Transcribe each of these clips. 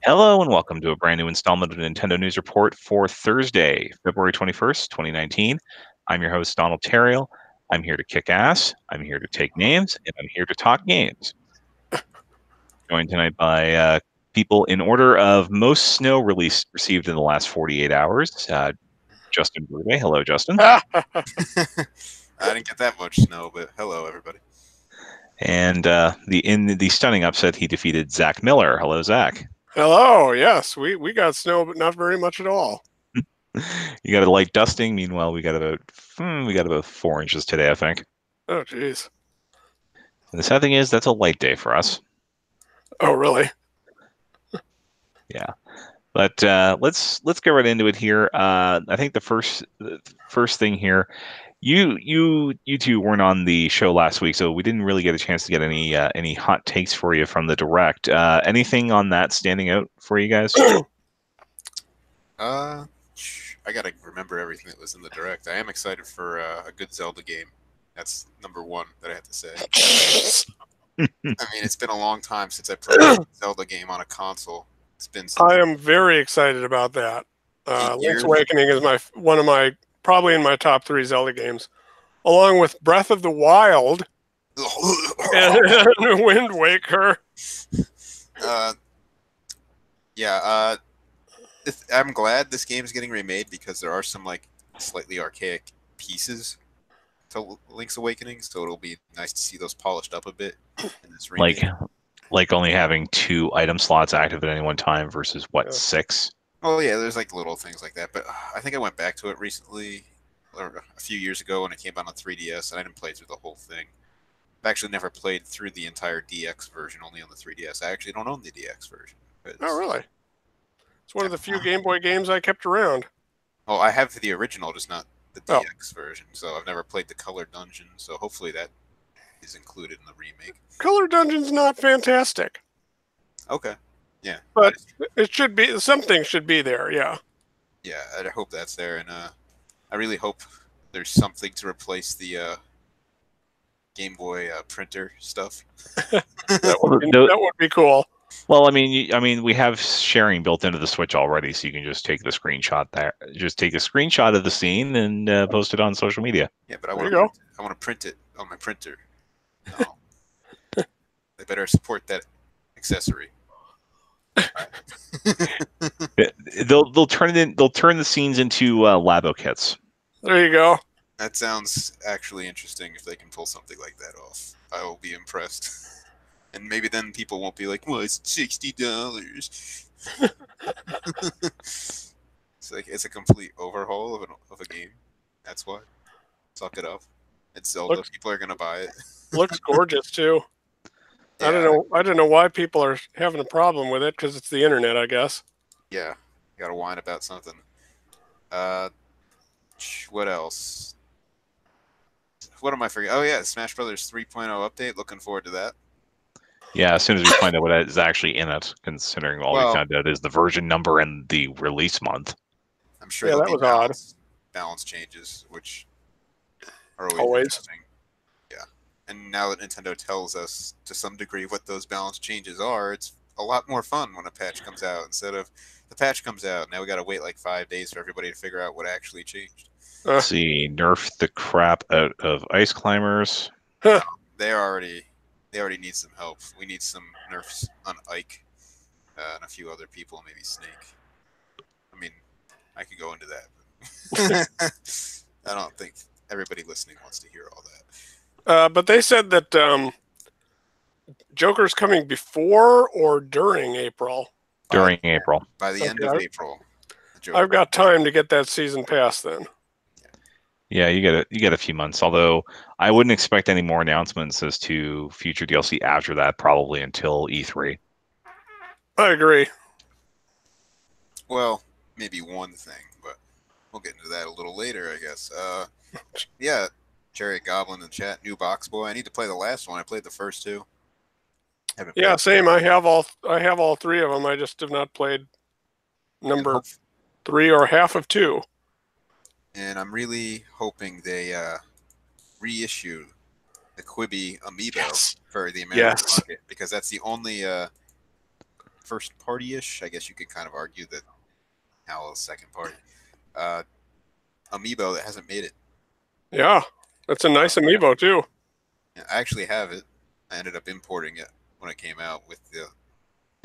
Hello and welcome to a brand new installment of Nintendo News Report for Thursday, February 21st, 2019. I'm your host, Donald Terriel. I'm here to kick ass, I'm here to take names, and I'm here to talk games. Joined tonight by people in order of most snow received in the last 48 hours. Justin Brude. Hello, Justin. I didn't get that much snow, but hello, everybody. And in the stunning upset, he defeated Zach Miller. Hello, Zach. Hello. Yes, we got snow, but not very much at all. You got a light dusting. Meanwhile, we got about 4 inches today, I think. Oh, jeez. And the sad thing is, that's a light day for us. Oh, really? Yeah, but let's get right into it here. I think the first thing here, you two weren't on the show last week, so we didn't really get a chance to get any hot takes for you from the direct. Anything on that standing out for you guys? I gotta remember everything that was in the direct. I am excited for a good Zelda game. That's number one that I have to say. I mean, it's been a long time since I played a Zelda game on a console. It's been. I am very excited about that. Link's Awakening is probably in my top 3 Zelda games, along with Breath of the Wild and Wind Waker. Yeah. I'm glad this game is getting remade because there are some like slightly archaic pieces to Link's Awakening, so it'll be nice to see those polished up a bit in this remake. Like only having 2 item slots active at any one time versus 6? Oh yeah, there's like little things like that, but I think I went back to it recently, or a few years ago when it came out on 3DS, and I didn't play through the whole thing. I've actually never played through the entire DX version, only on the 3DS. I actually don't own the DX version. Oh, really? It's one of the few Game Boy games I kept around. Oh, I have the original, just not the DX version, so I've never played the Color Dungeon, so hopefully that is included in the remake. Color Dungeon's not fantastic. Okay. Yeah. But it should be, something should be there, yeah. Yeah, I hope that's there, and I really hope there's something to replace the Game Boy printer stuff. that would be cool. Well, I mean, we have sharing built into the Switch already, so you can just take the screenshot there. Just take a screenshot of the scene and post it on social media. Yeah, but I want to print it on my printer. No. They better support that accessory. They'll turn it in. They'll turn the scenes into Labo kits. There you go. That sounds actually interesting. If they can pull something like that off, I will be impressed. And maybe then people won't be like, "Well, it's $60." It's like it's a complete overhaul of a game. That's why. Suck it up. It's Zelda. People are gonna buy it. Looks gorgeous too. Yeah. I don't know why people are having a problem with it, because it's the internet, I guess. Yeah, you gotta whine about something. What else? What am I forgetting? Oh yeah, Smash Brothers 3.0 update. Looking forward to that. Yeah, as soon as we find out what is actually in it, considering all we found out is the version number and the release month. I'm sure that was odd. Balance changes, which are always interesting. Yeah, and now that Nintendo tells us to some degree what those balance changes are, it's a lot more fun when a patch comes out instead of the patch comes out. Now we got to wait like 5 days for everybody to figure out what actually changed. Let's see, nerf the crap out of Ice Climbers. They already need some help. We need some nerfs on Ike and a few other people, maybe Snake. I mean, I could go into that. But I don't think everybody listening wants to hear all that. But they said that Joker's coming before or during April. During April. By the end of April. I've got time to get that season pass then. Yeah, you get a few months. Although I wouldn't expect any more announcements as to future DLC after that, probably until E3. I agree. Well, maybe one thing, but we'll get into that a little later, I guess. Yeah, Cherry Goblin in the chat, new Box Boy. I need to play the last one. I played the first 2. Yeah, same. I have all 3 of them. I just have not played number 3 or half of 2. And I'm really hoping they reissue the Quibi Amiibo for the American market, because that's the only first party-ish. I guess you could kind of argue that HAL is second party. Amiibo that hasn't made it. Yeah, that's a nice amiibo too. I actually have it. I ended up importing it when it came out with the.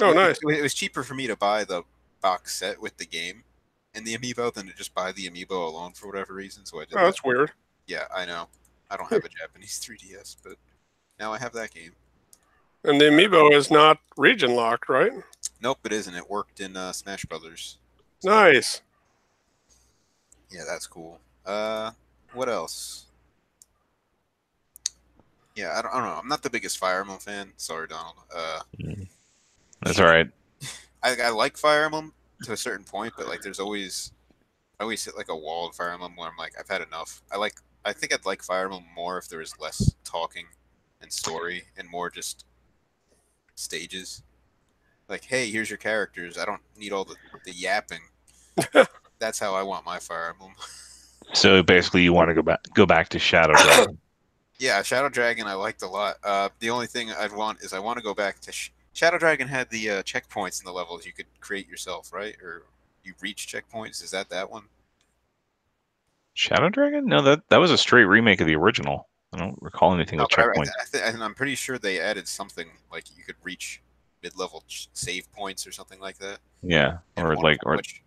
Oh, nice. It was cheaper for me to buy the box set with the game and the amiibo than to just buy the amiibo alone for whatever reason. So I did. Oh, that's weird. Yeah, I know. I don't have a Japanese 3DS, but now I have that game. And the amiibo is not region locked, right? Nope, it isn't. It worked in Smash Brothers. So, nice. Yeah, that's cool. What else? Yeah, I don't know. I'm not the biggest Fire Emblem fan. Sorry, Donald. That's all right. I like Fire Emblem to a certain point, but like, I always hit like a wall in Fire Emblem where I'm like, I've had enough. I think I'd like Fire Emblem more if there was less talking and story and more just stages. Like, hey, here's your characters. I don't need all the yapping. That's how I want my Fire Emblem. So basically, you want to go back to Shadow Dragon. Yeah, Shadow Dragon I liked a lot. The only thing I want to go back to Shadow Dragon had the checkpoints in the levels you could create yourself, right? Or you reach checkpoints. Is that one? Shadow Dragon? No, that was a straight remake of the original. I don't recall anything with checkpoints. And I'm pretty sure they added something like you could reach mid-level save points or something like that. Yeah, which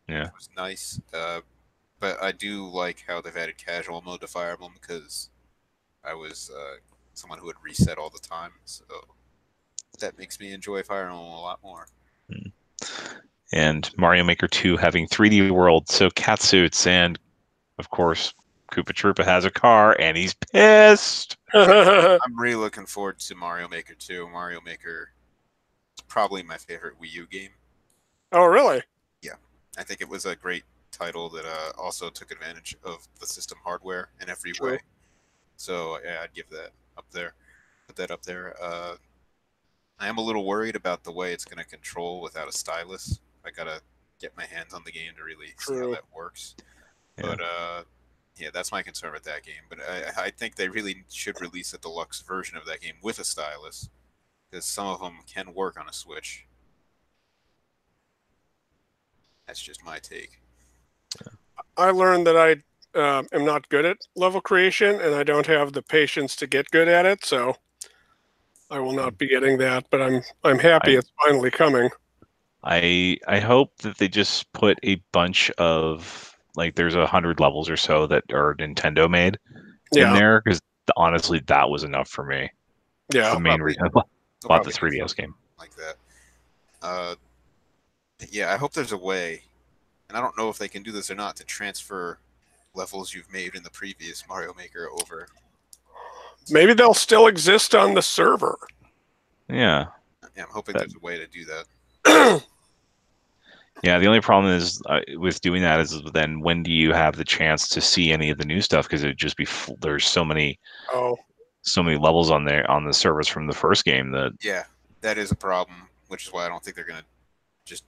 yeah, was nice. But I do like how they've added casual mode to Fire Emblem because I was someone who would reset all the time, so that makes me enjoy Fire Emblem a lot more. And Mario Maker 2 having 3D World, so catsuits, and of course Koopa Troopa has a car, and he's pissed. I'm really looking forward to Mario Maker 2. Mario Maker is probably my favorite Wii U game. Oh, really? Yeah, I think it was a great title that also took advantage of the system hardware in every way. So yeah, I'd give that up there. Put that up there. I am a little worried about the way it's going to control without a stylus. I gotta get my hands on the game to really see how that works. Yeah. But yeah, that's my concern with that game. But I think they really should release a deluxe version of that game with a stylus, because some of them can work on a Switch. That's just my take. I learned that I am not good at level creation, and I don't have the patience to get good at it, so I will not be getting that. But I'm happy it's finally coming. I hope that they just put a bunch of, like, there's 100 levels or so that are Nintendo made in there, because honestly, that was enough for me. Yeah, the main reason I bought the 3DS game like that. Yeah, I hope there's a way, and I don't know if they can do this or not, to transfer levels you've made in the previous Mario Maker over. Maybe they'll still exist on the server. Yeah. Yeah, I'm hoping there's a way to do that. Yeah, the only problem is with doing that is then when do you have the chance to see any of the new stuff? Because it'd just be there's so many levels on there on the servers from the first game that. Yeah, that is a problem, which is why I don't think they're gonna just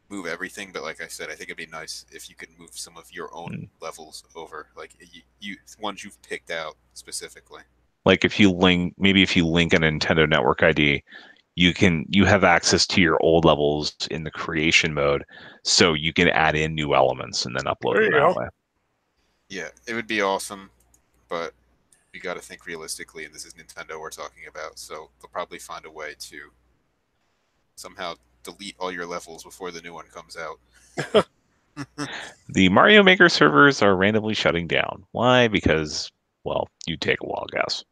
move everything. But like I said, I think it'd be nice if you could move some of your own levels over, like you ones you've picked out specifically. Like if you link a Nintendo Network ID, you have access to your old levels in the creation mode, so you can add in new elements and then upload them that way. Yeah, it would be awesome, but you got to think realistically, and this is Nintendo we're talking about, so they'll probably find a way to somehow delete all your levels before the new one comes out. The Mario Maker servers are randomly shutting down. Why? Because, well, you take a wild guess.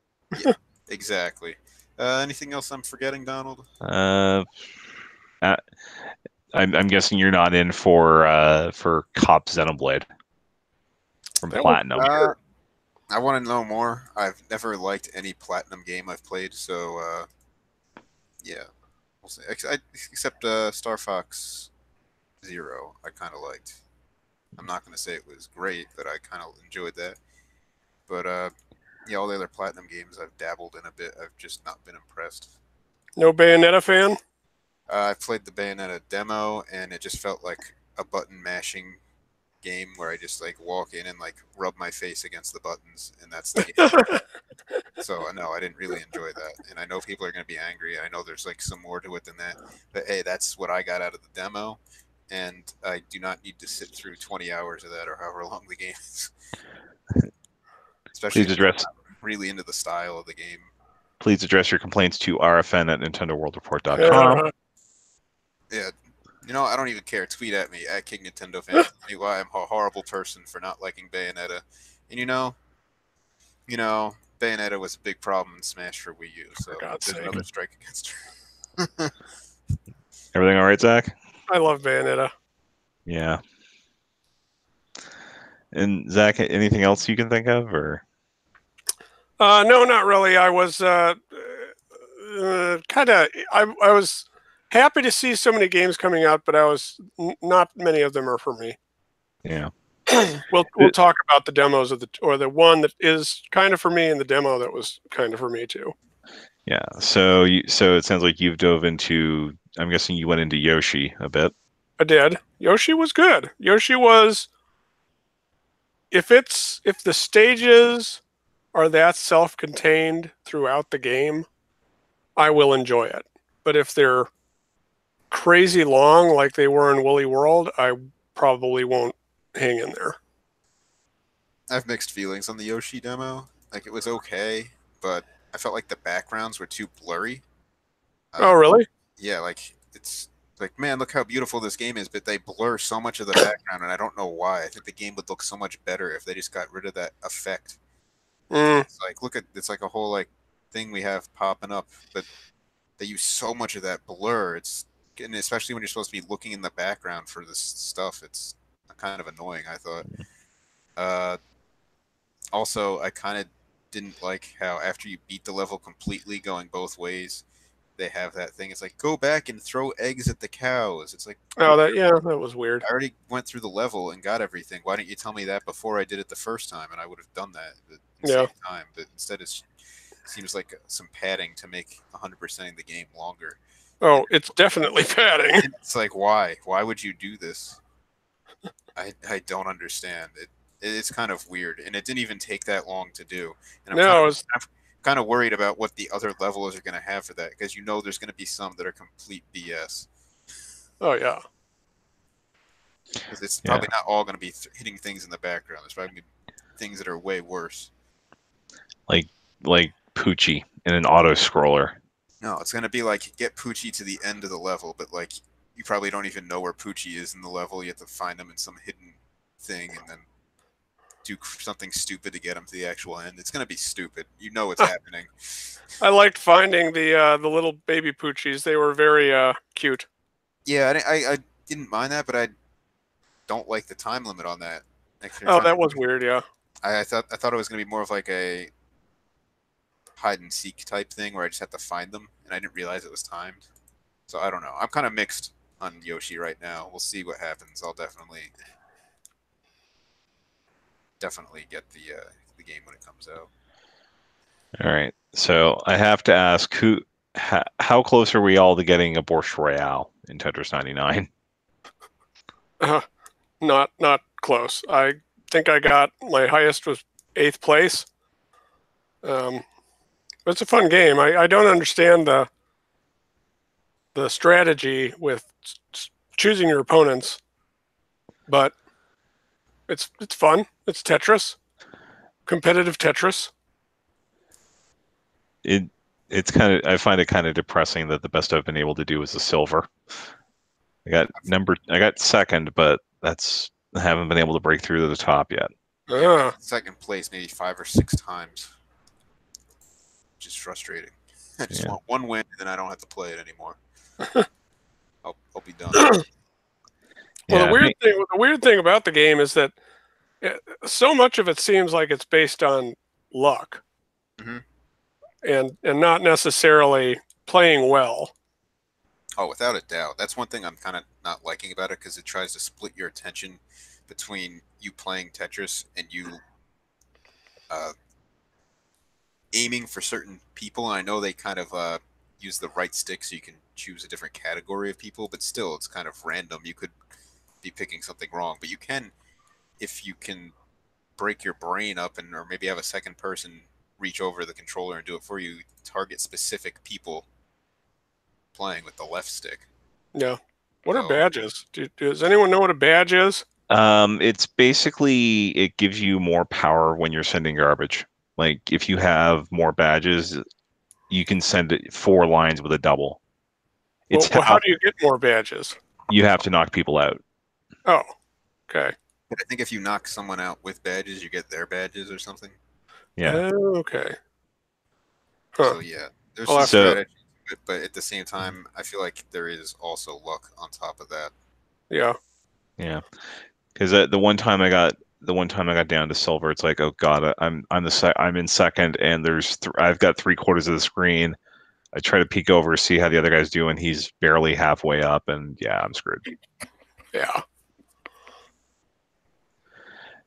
Yeah, exactly. Anything else I'm forgetting, Donald? I'm guessing you're not in for Cop Xenoblade from Platinum. I want to know more. I've never liked any Platinum game I've played, so yeah, we'll see. Except Star Fox Zero, I kind of liked. I'm not going to say it was great, but I kind of enjoyed that. But yeah, all the other Platinum games I've dabbled in a bit. I've just not been impressed. No Bayonetta fan? I played the Bayonetta demo, and it just felt like a button mashing game where I just like walk in and like rub my face against the buttons, and that's the game. So no, I didn't really enjoy that, and I know people are going to be angry. I know there's like some more to it than that, but hey, that's what I got out of the demo, and I do not need to sit through 20 hours of that or however long the game is. Especially if I'm really into the style of the game. Please address your complaints to rfn@nintendoworldreport.com. Yeah, you know, I don't even care. Tweet at me at King Nintendo Fan. Tell me why I'm a horrible person for not liking Bayonetta, and you know, Bayonetta was a big problem in Smash for Wii U, so there's another strike against her. Everything all right, Zach? I love Bayonetta. Yeah. And Zach, anything else you can think of, or? No, not really. I was kind of. I was happy to see so many games coming out, but I was not many of them are for me. Yeah. We'll talk about the demos of the one that is kind of for me and the demo that was kind of for me too. Yeah. So it sounds like you've dove into. I'm guessing you went into Yoshi a bit. I did. Yoshi was good. Yoshi was. If the stages are that self-contained throughout the game, I will enjoy it. But if they're crazy long like they were in Woolly World, I probably won't hang in there. I have mixed feelings on the Yoshi demo. Like, it was okay, but I felt like the backgrounds were too blurry. Oh, really? Yeah, like, it's like, man, look how beautiful this game is, but they blur so much of the background, and I don't know why. I think the game would look so much better if they just got rid of that effect. It's like, it's like a whole, like, thing we have popping up, but they use so much of that blur. And especially when you're supposed to be looking in the background for this stuff, it's kind of annoying, I thought. Also, I kind of didn't like how after you beat the level completely going both ways, they have that thing. It's like, go back and throw eggs at the cows. It's like, oh, that was weird. I already went through the level and got everything. Why didn't you tell me that before I did it the first time? And I would have done that at the same time. But instead, it seems like some padding to make 100%ing the game longer. Oh, it's definitely padding. It's like, why? Why would you do this? I don't understand. It's kind of weird, and it didn't even take that long to do. And I'm kind of worried about what the other levels are going to have for that, because you know there's going to be some that are complete BS. Oh, yeah. Because it's probably not all going to be hitting things in the background. There's probably going to be things that are way worse. Like Poochie in an auto-scroller. No, it's going to be like, get Poochie to the end of the level, but like you probably don't even know where Poochie is in the level. You have to find him in some hidden thing and then do something stupid to get him to the actual end. It's going to be stupid. You know it's happening. I liked finding the little baby Poochies. They were very cute. Yeah, I didn't mind that, but I don't like the time limit on that. Oh, that was weird, yeah. I thought it was going to be more of like a hide and seek type thing where I just have to find them, and I didn't realize it was timed. So I don't know. I'm kind of mixed on Yoshi right now. We'll see what happens. I'll definitely get the game when it comes out. All right. So I have to ask, how close are we all to getting a Borscht Royale in Tetris 99? Not close. I think I got my highest was 8th place. It's a fun game. I don't understand the strategy with choosing your opponents, but it's fun. It's Tetris, competitive Tetris. It's kind of, I find it kind of depressing that the best I've been able to do is a silver. I got second, but I haven't been able to break through to the top yet. Second place maybe 5 or 6 times, which is frustrating. I just want one win, and then I don't have to play it anymore. I'll be done. Well, the weird thing about the game is that so much of it seems like it's based on luck, and not necessarily playing well. Oh, without a doubt. That's one thing I'm kind of not liking about it, because it tries to split your attention between you playing Tetris and you aiming for certain people. And I know they kind of use the right stick so you can choose a different category of people, but still, it's kind of random. You could be picking something wrong, but you can if you can break your brain up or maybe have a second person reach over the controller and do it for you, target specific people playing with the left stick. Yeah. What are badges? Does anyone know what a badge is? It's basically, it gives you more power when you're sending garbage. Like if you have more badges, you can send it 4 lines with a double. Well, how do you get more badges? You have to knock people out. Oh, okay. But I think if you knock someone out with badges, you get their badges or something. Yeah. Oh, okay. Huh. So yeah, there's some strategy to it, but at the same time, I feel like there is also luck on top of that. Yeah. Yeah. Because the one time I got down to silver, it's like, oh god, I'm in second, and I've got 3/4 of the screen. I try to peek over, see how the other guy's doing. He's barely halfway up, and yeah, I'm screwed. Yeah.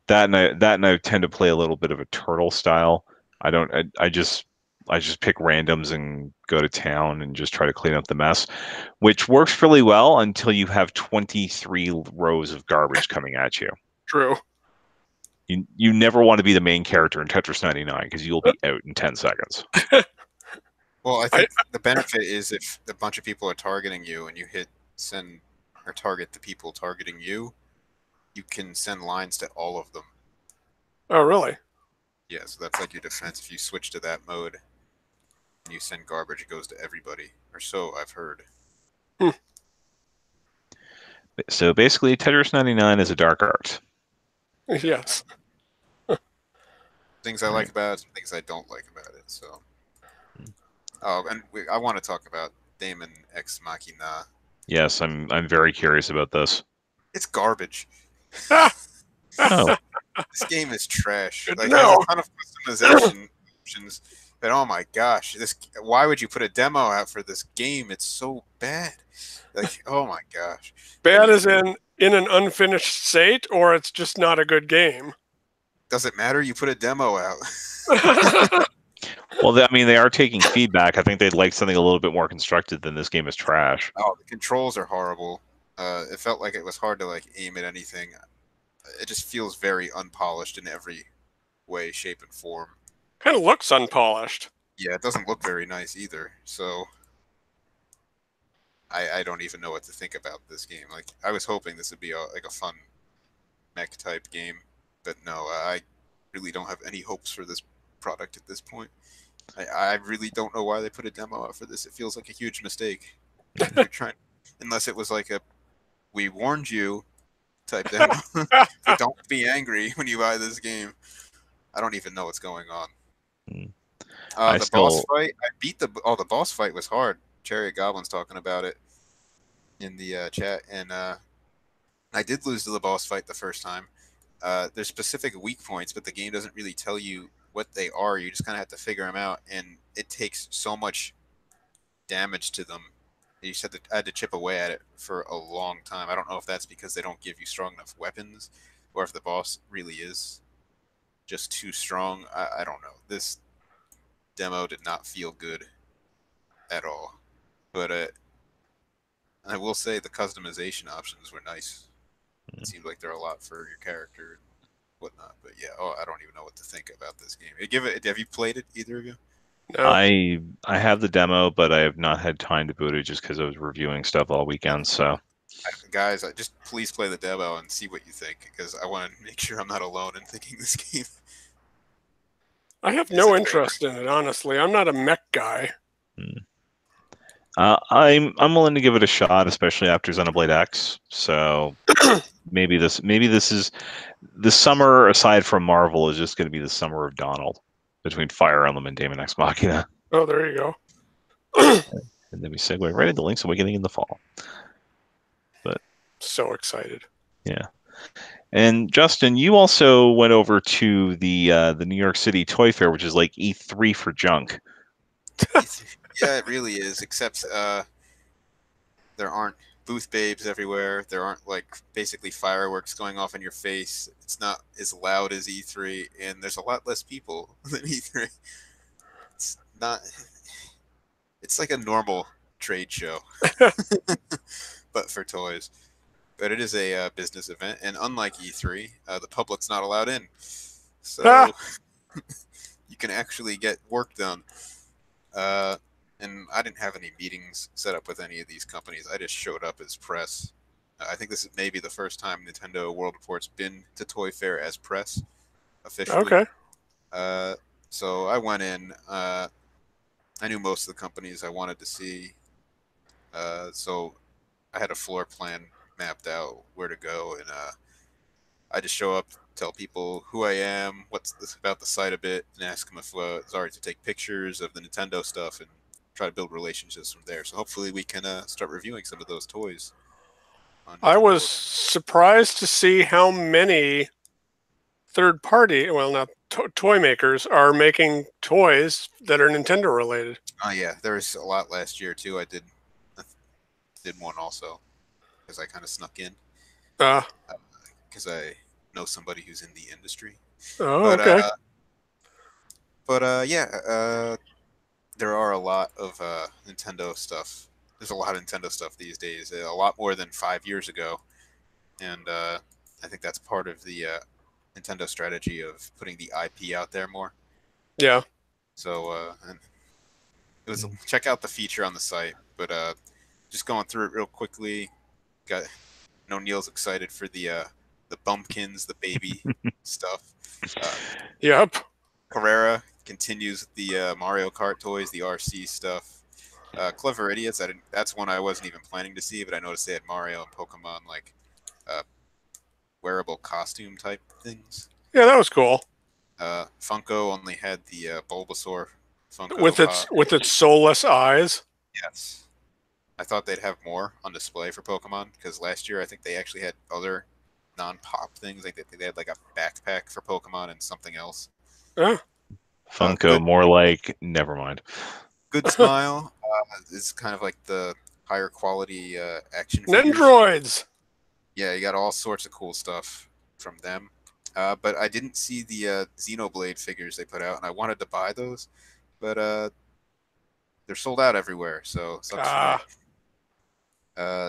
That and I tend to play a little bit of a turtle style. I just pick randoms and go to town and just try to clean up the mess, which works really well until you have 23 rows of garbage coming at you. True. You never want to be the main character in Tetris 99 because you'll be out in 10 seconds. Well, I think the benefit is if a bunch of people are targeting you and you hit send or target the people targeting you, you can send lines to all of them. Oh, really? Yeah, so that's like your defense. If you switch to that mode and you send garbage, it goes to everybody. Or so I've heard. So basically, Tetris 99 is a dark art. Yes. Things I like about it, some things I don't like about it. So, and I want to talk about Daemon X Machina. Yes, I'm very curious about this. It's garbage. Oh. This game is trash. Good Like, to there's know. a ton of customization options, but oh my gosh, why would you put a demo out for this game? It's so bad. Like, oh my gosh. Bad as in an unfinished state, or it's just not a good game? Doesn't matter. You put a demo out. Well, I mean, they are taking feedback. I think they'd like something a little bit more constructed than this game is trash. Oh, the controls are horrible. It felt like it was hard to like aim at anything. It just feels very unpolished in every way, shape, and form. Kind of looks unpolished. Yeah, it doesn't look very nice either. So I don't even know what to think about this game. Like, I was hoping this would be like a fun mech type game, but no, I really don't have any hopes for this product at this point. I really don't know why they put a demo out for this. It feels like a huge mistake. They're trying, unless it was like a "we warned you" type demo. But don't be angry when you buy this game. I don't even know what's going on. Boss fight, I beat the boss fight was hard. Chariot Goblin's talking about it in the chat, and I did lose to the boss fight the first time. There's specific weak points, but the game doesn't really tell you what they are. You just kind of have to figure them out, and it takes so much damage to them. You just had to chip away at it for a long time. I don't know if that's because they don't give you strong enough weapons, or if the boss really is just too strong. I don't know. This demo did not feel good at all. But I will say the customization options were nice. It seemed like they're a lot for your character and whatnot. But yeah, I don't even know what to think about this game. Have you played it, either of you? No. I have the demo, but I have not had time to boot it just because I was reviewing stuff all weekend. So, guys, just please play the demo and see what you think, because I want to make sure I'm not alone in thinking this game. I have no interest in it, honestly. I'm not a mech guy. I'm willing to give it a shot, especially after Xenoblade X. So maybe this is the summer, aside from Marvel, is just going to be the summer of Donald between Fire Emblem and Daemon X Machina. Oh, there you go. And then we segue right into Link's Awakening in the fall. But so excited. Yeah. And Justin, you also went over to the New York City Toy Fair, which is like E3 for junk. Yeah, it really is, except there aren't booth babes everywhere. There aren't like basically fireworks going off in your face. It's not as loud as E3, and there's a lot less people than E3. It's not. It's like a normal trade show, but for toys. But it is a business event, and unlike E3, the public's not allowed in. So you can actually get work done. And I didn't have any meetings set up with any of these companies. I just showed up as press. I think this is maybe the first time Nintendo World Report's been to Toy Fair as press officially. Okay. So I went in. I knew most of the companies I wanted to see. So I had a floor plan mapped out where to go, and I just show up, tell people who I am, what's about the site a bit, and ask them if it's alright to take pictures of the Nintendo stuff and try to build relationships from there. So hopefully we can start reviewing some of those toys. I was surprised to see how many third-party, well, not toy makers, are making toys that are Nintendo related. Oh yeah, there was a lot last year too. I did one also because I kind of snuck in. Because I know somebody who's in the industry. Oh, okay. Yeah, there are a lot of Nintendo stuff. There's a lot of Nintendo stuff these days. A lot more than 5 years ago, and I think that's part of the Nintendo strategy of putting the IP out there more. Yeah. So it was check out the feature on the site, but just going through it real quickly. Neil's excited for the bumpkins, the baby stuff. Yep. Carrera continues the Mario Kart toys, the RC stuff. Clever Idiots, that's one I wasn't even planning to see, but I noticed they had Mario and Pokemon like wearable costume type things. Yeah, that was cool. Funko only had the Bulbasaur Funko with its soulless eyes. Yes. I thought they'd have more on display for Pokemon because last year I think they actually had other non-pop things. Like they had like a backpack for Pokemon and something else. Funko, more like never mind. Good Smile is kind of like the higher quality action figures. Nendroids. Yeah, you got all sorts of cool stuff from them. But I didn't see the Xenoblade figures they put out, and I wanted to buy those, but they're sold out everywhere. So sucks for me.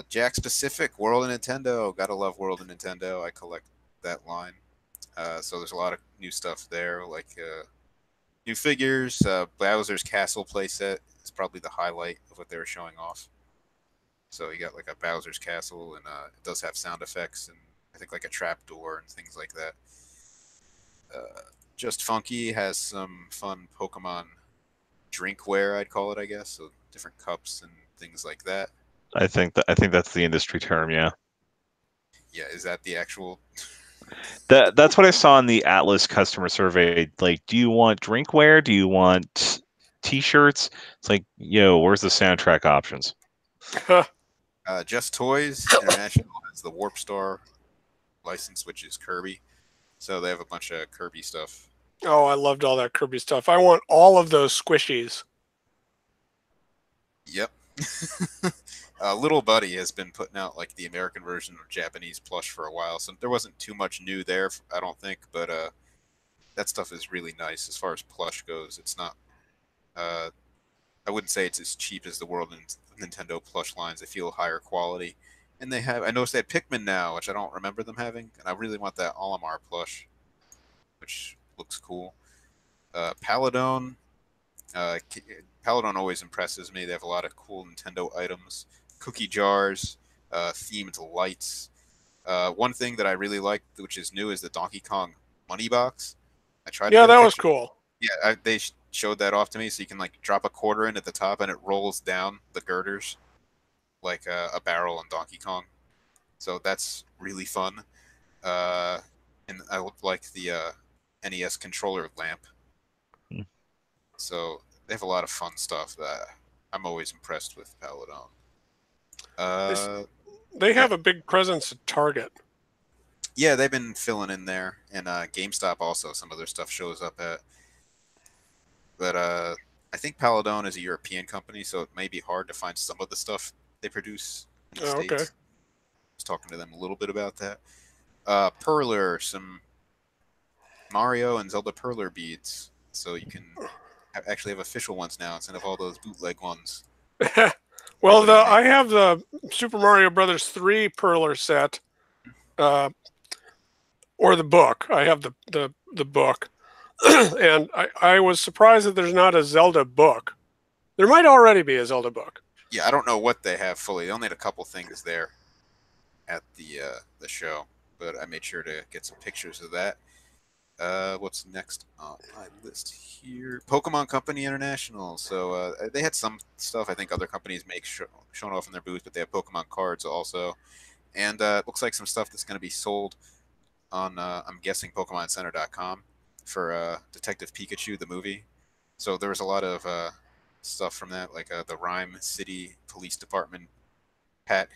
Jack Pacific, World of Nintendo. Gotta love World of Nintendo. I collect that line. So there's a lot of new stuff there, like new figures. Bowser's Castle playset is probably the highlight of what they were showing off. So you got like a Bowser's Castle, and it does have sound effects, and I think like a trap door and things like that. Just Funky has some fun Pokemon drinkware, I'd call it, I guess. So different cups and things like that. I think that's the industry term, yeah. Yeah, is that the actual? That's what I saw in the Atlas customer survey. Like, do you want drinkware? Do you want T-shirts? It's like, where's the soundtrack options? Just Toys International has the Warp Star license, which is Kirby. So they have a bunch of Kirby stuff. Oh, I loved all that Kirby stuff. I want all of those squishies. Yep. Little Buddy has been putting out like the American version of Japanese plush for a while, so there wasn't too much new there, I don't think. But that stuff is really nice as far as plush goes. It's not. I wouldn't say it's as cheap as the World Nintendo plush lines. They feel higher quality, and they have. I noticed they had Pikmin now, which I don't remember them having, and I really want that Olimar plush, which looks cool. Paladone. Paladone always impresses me. They have a lot of cool Nintendo items, cookie jars, themed lights. One thing that I really like, which is new, is the Donkey Kong money box. I tried. Yeah, that was cool. Yeah, they showed that off to me, so you can like drop a quarter in at the top, and it rolls down the girders like a barrel in Donkey Kong. So that's really fun. And I like the NES controller lamp. So they have a lot of fun stuff that I'm always impressed with Paladone. They have a big presence at Target. Yeah, they've been filling in there, and GameStop also. Some of their stuff shows up at. But I think Paladone is a European company, so it may be hard to find some of the stuff they produce in the States. Okay. I was talking to them a little bit about that. Perler, some Mario and Zelda Perler beads, so you can actually have official ones now instead of all those bootleg ones. Well, I have the Super Mario Brothers 3 Perler set, or the book. I have the book, and I was surprised that there's not a Zelda book. There might already be a Zelda book. Yeah, I don't know what they have fully. They only had a couple things there at the show, but I made sure to get some pictures of that. What's next on my list here? Pokemon Company International. So they had some stuff I think other companies make shown off in their booth, but they have Pokemon cards also, and it looks like some stuff that's going to be sold on I'm guessing PokemonCenter.com for Detective Pikachu the movie. So there was a lot of stuff from that, like the Rhyme City Police Department hat,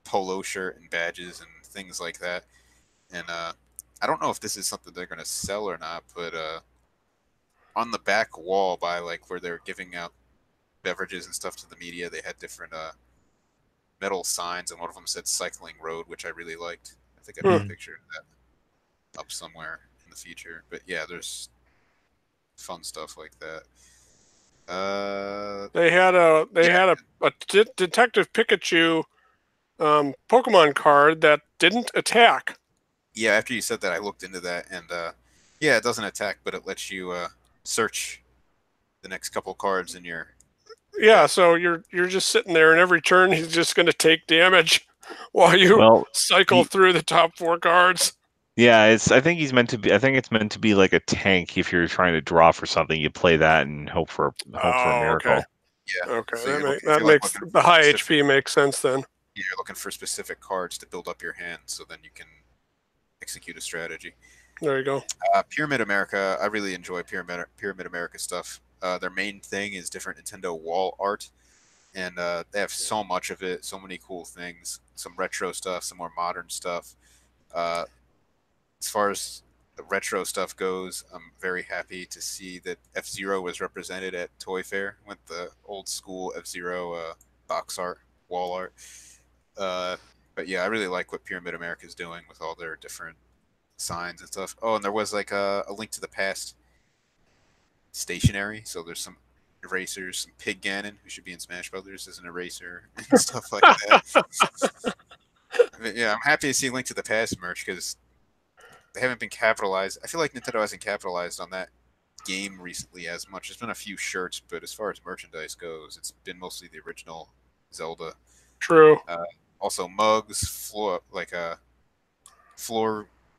polo shirt, and badges and things like that. And I don't know if this is something they're going to sell or not, but on the back wall by like where they're giving out beverages and stuff to the media, they had different metal signs, and one of them said Cycling Road, which I really liked. I think I put a picture of that up somewhere in the future. But yeah, there's fun stuff like that. They had a Detective Pikachu Pokemon card that didn't attack. Yeah, after you said that, I looked into that, and yeah, it doesn't attack, but it lets you search the next couple cards in your. Yeah, so you're just sitting there, and every turn he's just going to take damage while you cycle through the top 4 cards. Yeah, I think he's meant to be. I think it's meant to be like a tank. If you're trying to draw for something, you play that and hope for a miracle. Okay. Yeah. Okay, so that makes the high HP makes sense then. Yeah, you're looking for specific cards to build up your hand, so then you can execute a strategy. There you go. Pyramid America. I really enjoy Pyramid America stuff. Their main thing is different Nintendo wall art, and they have so much of it. So many cool things. Some retro stuff, some more modern stuff. As far as the retro stuff goes, I'm very happy to see that F-Zero was represented at Toy Fair with the old school F-Zero box art, wall art. But yeah, I really like what Pyramid America is doing with all their different signs and stuff. Oh, and there was like a Link to the Past stationery. So there's some erasers, some Pig Ganon, who should be in Smash Brothers as an eraser and stuff like that. Yeah, I'm happy to see Link to the Past merch because they haven't been capitalized. I feel like Nintendo hasn't capitalized on that game recently as much. There's been a few shirts, but as far as merchandise goes, it's been mostly the original Zelda. True. Also mugs, floor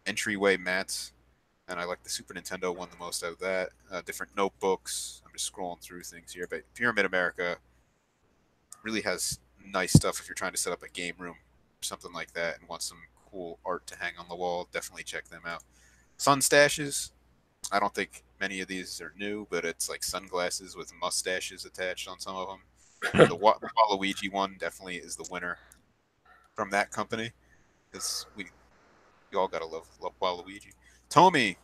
entryway mats, and I like the Super Nintendo one the most out of that. Different notebooks. I'm just scrolling through things here, but Pyramid America really has nice stuff if you're trying to set up a game room or something like that and want some cool art to hang on the wall. Definitely check them out. Sun Stashes. I don't think many of these are new, but it's like sunglasses with mustaches attached on some of them. The Waluigi one definitely is the winner from that company, because we all gotta love Waluigi. Tomy,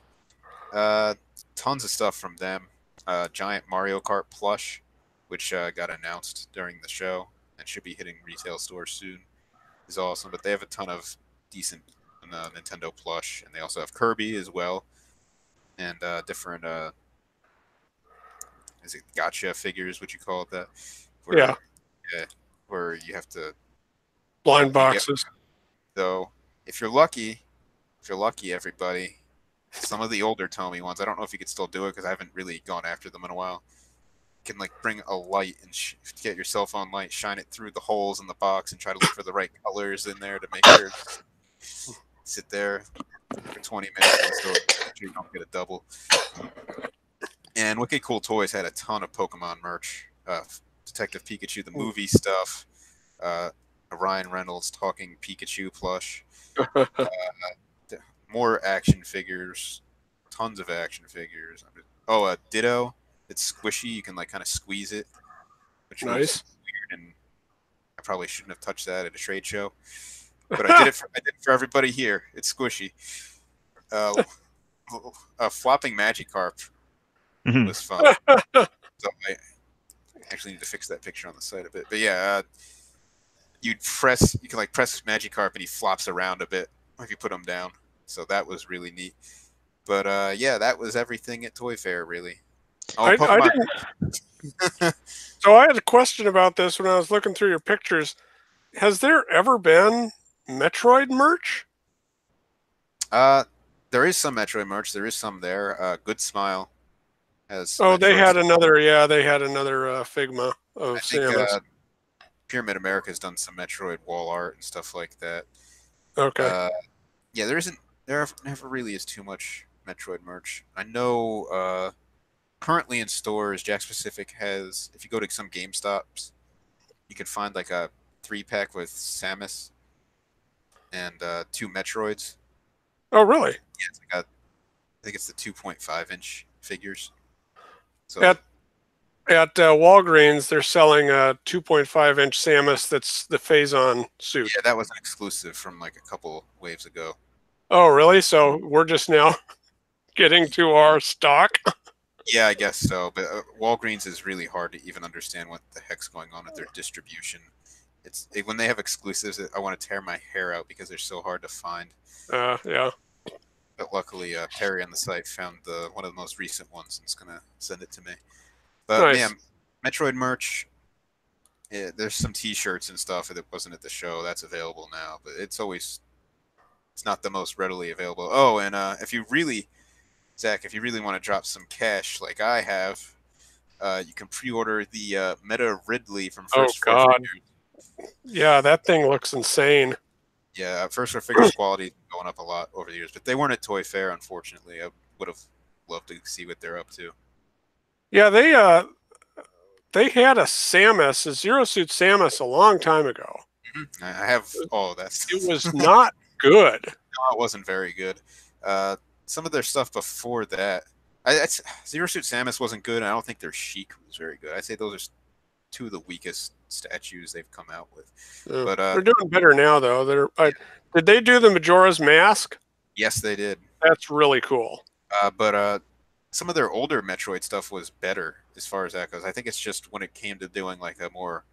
tons of stuff from them. Giant Mario Kart plush, which got announced during the show and should be hitting retail stores soon, is awesome. But they have a ton of decent Nintendo plush, and they also have Kirby as well, and different is it gotcha figures? Would you call it that? Yeah, where you have to blind boxes. So if you're lucky, everybody, some of the older Tomy ones, I don't know if you could still do it because I haven't really gone after them in a while. You can like bring a light and get your cell phone light, shine it through the holes in the box, and try to look for the right colors in there to make sure. Sit there for 20 minutes and still you don't get a double. And Wicked Cool Toys had a ton of Pokemon merch. Detective Pikachu, the movie stuff. A Ryan Reynolds talking Pikachu plush. More action figures. Tons of action figures. Oh, a Ditto. It's squishy. You can like kind of squeeze it. Which nice. Weird, and I probably shouldn't have touched that at a trade show. But I did it for everybody here. It's squishy. Flopping Magikarp was fun. So I actually need to fix that picture on the site a bit. But yeah, you can like press Magikarp and he flops around a bit if you put him down. So that was really neat. But yeah, that was everything at Toy Fair, really. Oh, So I had a question about this when I was looking through your pictures. Has there ever been Metroid merch? There is some Metroid merch. There is some there. Good Smile has. Oh, they Metroid had stuff. another. Yeah, they had another Figma of I think Samus. Pyramid America has done some Metroid wall art and stuff like that. Okay. Yeah, there never really is too much Metroid merch. I know currently in stores, Jack Pacific has, if you go to some GameStops, you can find like a 3-pack with Samus and 2 Metroids. Oh, really? Yeah, it's like I think it's the 2.5-inch figures. So At Walgreens, they're selling a 2.5-inch Samus that's the Phazon suit. yeah, that was an exclusive from like a couple waves ago. Oh, really? So we're just now getting to our stock? Yeah, I guess so. But Walgreens is really hard to even understand what the heck's going on with their distribution. When they have exclusives, I want to tear my hair out because they're so hard to find. Yeah. But luckily, Perry on the site found one of the most recent ones and is gonna send it to me. But Nice. man, Metroid merch. Yeah, there's some T-shirts and stuff that wasn't at the show. That's available now, but it's not the most readily available. Oh, and Zach, if you really want to drop some cash like I have, you can pre-order the Meta Ridley from First Four Figures. Yeah, that thing looks insane. Yeah, First Four Figures quality is going up a lot over the years, but they weren't at Toy Fair, unfortunately. I would have loved to see what they're up to. Yeah, they had a Samus, a Zero Suit Samus, a long time ago. Mm-hmm. I have all of that stuff. It was not good. No, it wasn't very good. Some of their stuff before that, Zero Suit Samus wasn't good, and I don't think their Sheik was very good. I'd say those are 2 of the weakest statues they've come out with. But they're doing better now, though. Did they do the Majora's Mask? Yes, they did. That's really cool. But some of their older Metroid stuff was better as far as that goes. I think it's just when it came to doing like a more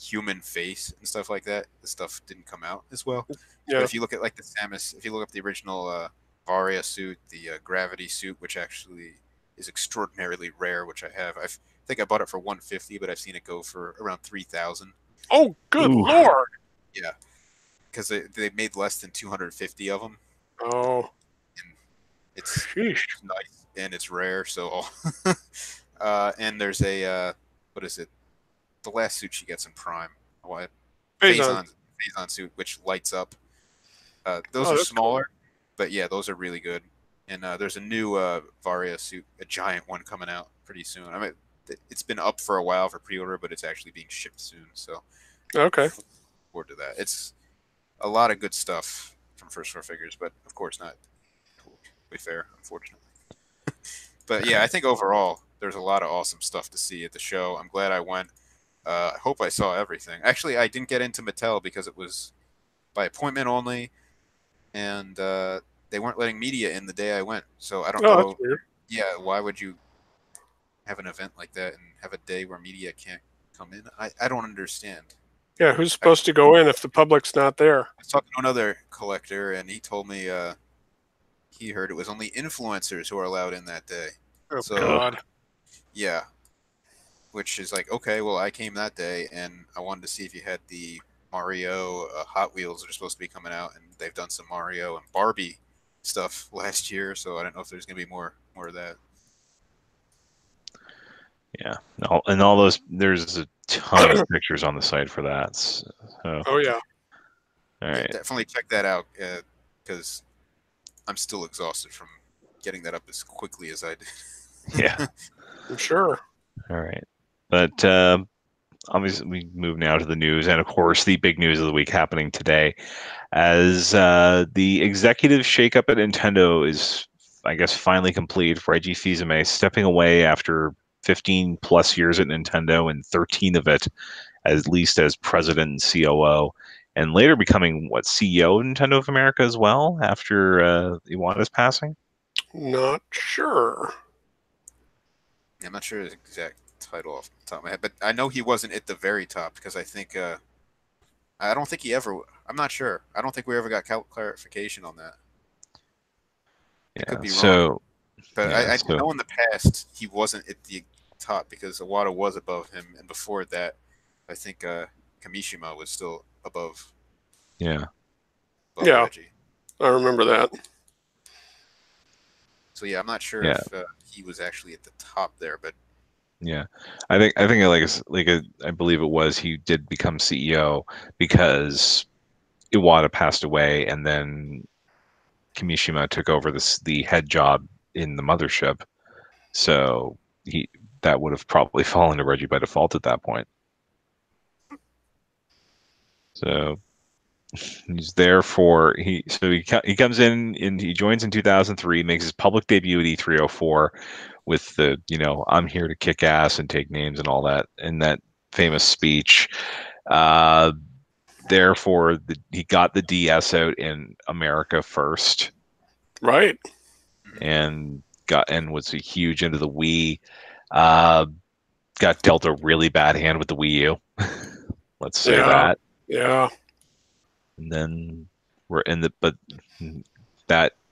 human face and stuff like that, the stuff didn't come out as well. Yeah. But if you look at like the Samus, if you look up the original Varia suit, the Gravity suit, which actually is extraordinarily rare, which I have. I think I bought it for $150, but I've seen it go for around $3,000. Oh, good Lord! Yeah, because they made less than 250 of them. Oh, and it's nice and it's rare. So, and there's a what is it? The last suit she gets in Prime. What? Phazon suit, which lights up. Those are smaller, cool. But yeah, those are really good. And there's a new Varia suit, a giant one coming out pretty soon. I mean, it's been up for a while for pre-order, but it's actually being shipped soon. So, okay, look forward to that. It's a lot of good stuff from First Four Figures, but of course not totally fair, unfortunately. But yeah, I think overall there's a lot of awesome stuff to see at the show. I'm glad I went. I hope I saw everything. Actually, I didn't get into Mattel because it was by appointment only, and they weren't letting media in the day I went. So I don't know. That's weird. Yeah, why would you have an event like that and have a day where media can't come in? I don't understand. Yeah, who's supposed to go in if the public's not there? I was talking to another collector, and he told me he heard it was only influencers who are allowed in that day. Oh, God. Yeah. Which is like, okay, well, I came that day, and I wanted to see if you had the Mario Hot Wheels that are supposed to be coming out, and they've done some Mario and Barbie stuff last year, so I don't know if there's going to be more of that. Yeah, and all those, there's a ton of pictures on the site for that. So. Oh, yeah. All right. Yeah, definitely check that out, because I'm still exhausted from getting that up as quickly as I did. Yeah. I'm sure. All right. But obviously, we move now to the news, and of course, the big news of the week happening today, as the executive shakeup at Nintendo is, I guess, finally complete. For Reggie Fils-Aimé stepping away after 15 plus years at Nintendo, and 13 of it, at least as president and COO, and later becoming CEO of Nintendo of America as well after Iwata's passing. Not sure. I'm not sure his exact title off the top of my head, but I know he wasn't at the very top because I think I don't think he ever. I'm not sure. I don't think we ever got clarification on that. Yeah, could be wrong. But yeah, I know in the past he wasn't at the top because Iwata was above him, and before that, I think Kamishima was still above. Yeah. Reggie. I remember that. So yeah, I'm not sure if he was actually at the top there, but yeah, I think I believe it was he did become CEO because Iwata passed away, and then Kimishima took over the head job in the mothership. So that would have probably fallen to Reggie by default at that point. So he's there for he comes in and he joins in 2003, makes his public debut at E304 with the I'm here to kick ass and take names and all that, and that famous speech. Therefore, he got the DS out in America first, right? And was a huge into the Wii. Got dealt a really bad hand with the Wii U. Let's say that. Yeah. And then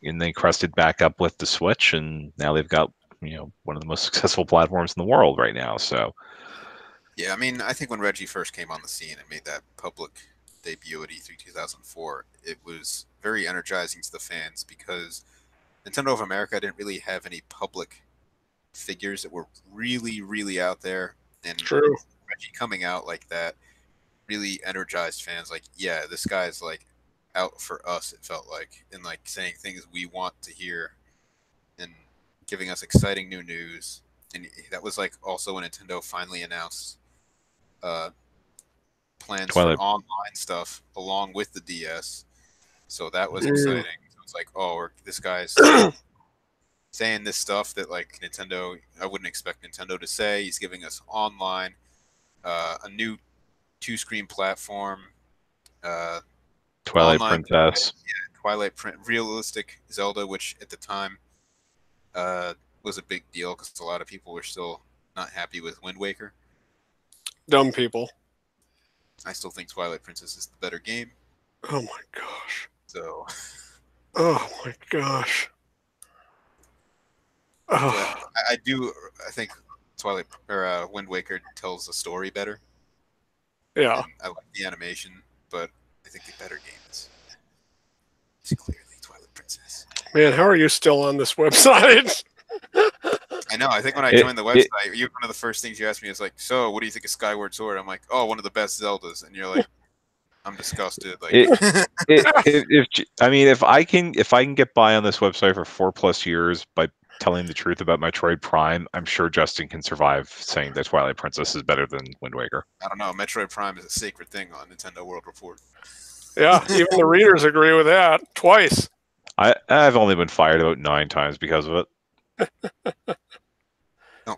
they crusted back up with the Switch, and now they've got one of the most successful platforms in the world right now. So yeah, I mean, I think when Reggie first came on the scene and made that public debut at E3 2004, it was very energizing to the fans because Nintendo of America didn't really have any public figures that were really, really out there, and True. Reggie coming out like that really energized fans. Like, yeah, this guy's like out for us, it felt like, and like saying things we want to hear and giving us exciting new news. And that was like also when Nintendo finally announced plans for online stuff along with the DS. So that was exciting. So it's like, oh, this guy's saying this stuff that like Nintendo, I wouldn't expect Nintendo to say. He's giving us online, a new 2-screen platform, Twilight Princess, realistic Zelda, which at the time was a big deal because a lot of people were still not happy with Wind Waker. Dumb people. I still think Twilight Princess is the better game. Oh my gosh. So. Oh my gosh. Oh. I think Twilight or Wind Waker tells the story better. Yeah. I like the animation, but I think the better game is clearly Twilight Princess. Man, how are you still on this website? I know. I think when I joined the website, one of the first things you asked me is like, "So, what do you think of Skyward Sword?" I'm like, "Oh, one of the best Zeldas," and you're like, "I'm disgusted." Like, if I can get by on this website for 4+ years by telling the truth about Metroid Prime, I'm sure Justin can survive saying that Twilight Princess is better than Wind Waker. I don't know. Metroid Prime is a sacred thing on Nintendo World Report. Yeah, even the readers agree with that. Twice. I've only been fired about 9 times because of it.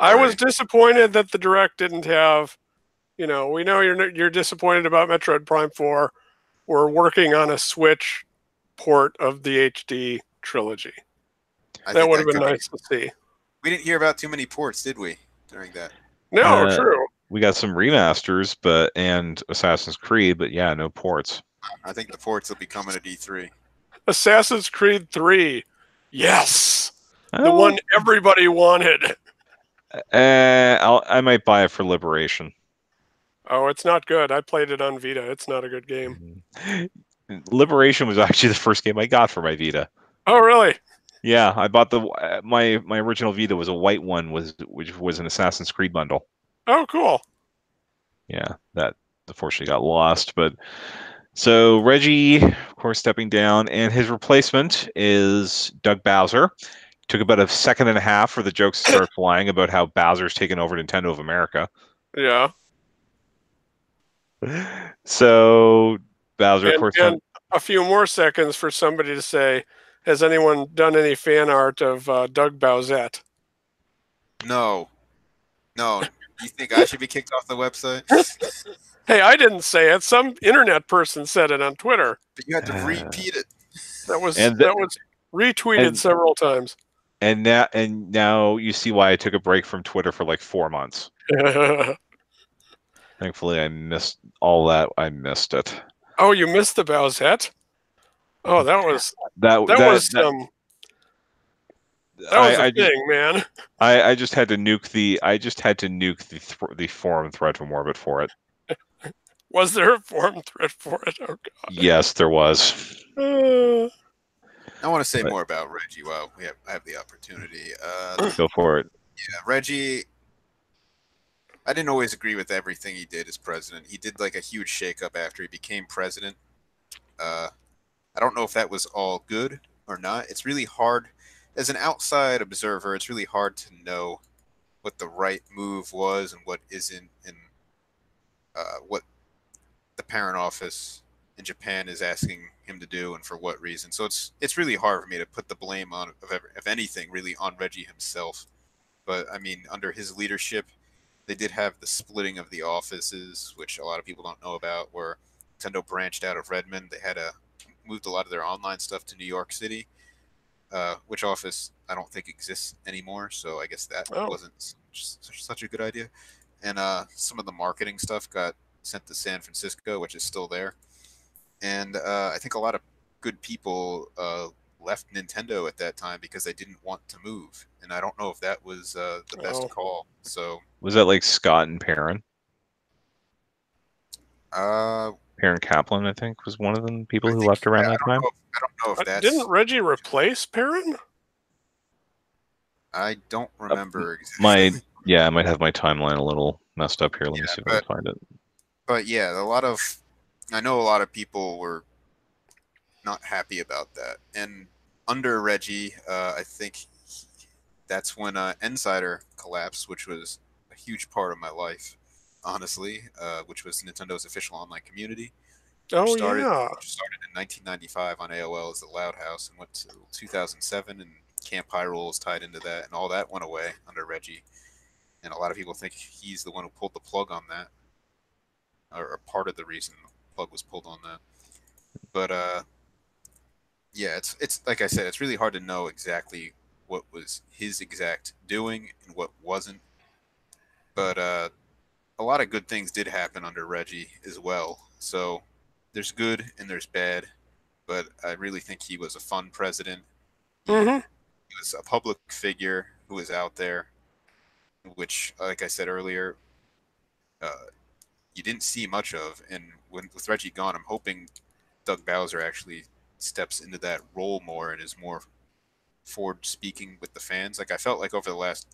I was disappointed that the Direct didn't have, we know you're disappointed about Metroid Prime 4. We're working on a Switch port of the HD trilogy. That would have been nice to see. We didn't hear about too many ports, did we, during that? No, true. We got some remasters, and Assassin's Creed, but yeah, no ports. I think the ports will be coming at E3. Assassin's Creed 3. Yes! The one everybody wanted. I might buy it for Liberation. Oh, it's not good. I played it on Vita. It's not a good game. Liberation was actually the first game I got for my Vita. Oh, really? Yeah, I bought my original Vita was a white one, which was an Assassin's Creed bundle. Oh, cool. Yeah, that unfortunately got lost. But so Reggie, of course, stepping down, and his replacement is Doug Bowser. Took about a second and a half for the jokes to start flying about how Bowser's taken over Nintendo of America. Yeah. So Bowser, of course, and a few more seconds for somebody to say, has anyone done any fan art of Doug Bowsette? No. You think I should be kicked off the website? Hey, I didn't say it. Some internet person said it on Twitter. But you had to repeat it. That was retweeted several times. And now you see why I took a break from Twitter for like 4 months. Thankfully, I missed all that. I missed it. Oh, you missed the Bowsette? Oh, that was That was a thing, man. I just had to nuke the forum thread from Orbit for it. Was there a forum thread for it? Oh, God. Yes, there was. I want to say more about Reggie while I have the opportunity. Go for it. Yeah, Reggie. I didn't always agree with everything he did as president. He did like a huge shakeup after he became president. I don't know if that was all good or not. It's really hard, as an outside observer, it's really hard to know what the right move was and what isn't, and what the parent office in Japan is asking him to do and for what reason. So it's really hard for me to put the blame of anything really on Reggie himself. But I mean, under his leadership, they did have the splitting of the offices, which a lot of people don't know about, where Nintendo branched out of Redmond. They had moved a lot of their online stuff to New York City, which office I don't think exists anymore. So I guess that wasn't such a good idea. And some of the marketing stuff got sent to San Francisco, which is still there. And I think a lot of good people left Nintendo at that time because they didn't want to move. And I don't know if that was the best call. So was that like Scott and Perrin? Perrin Kaplan, I think, was one of them. People who left around that time. I don't know if that's. Didn't Reggie replace Perrin? I don't remember exactly. I might have my timeline a little messed up here. Let me see if I can find it. But yeah, I know a lot of people were not happy about that. And under Reggie, I think that's when Insider collapsed, which was a huge part of my life, honestly, which was Nintendo's official online community. Which started in 1995 on AOL as the Loud House and went to 2007, and Camp Hyrule was tied into that, and all that went away under Reggie. And a lot of people think he's the one who pulled the plug on that, or part of the reason the plug was pulled on that. But yeah, it's like I said, it's really hard to know exactly what was his exact doing and what wasn't. But a lot of good things did happen under Reggie as well. So there's good and there's bad, but I really think he was a fun president. Mm-hmm. He was a public figure who was out there, which, like I said earlier, you didn't see much of. And with Reggie gone, I'm hoping Doug Bowser actually steps into that role more and is more forward speaking with the fans. Like I felt like over the last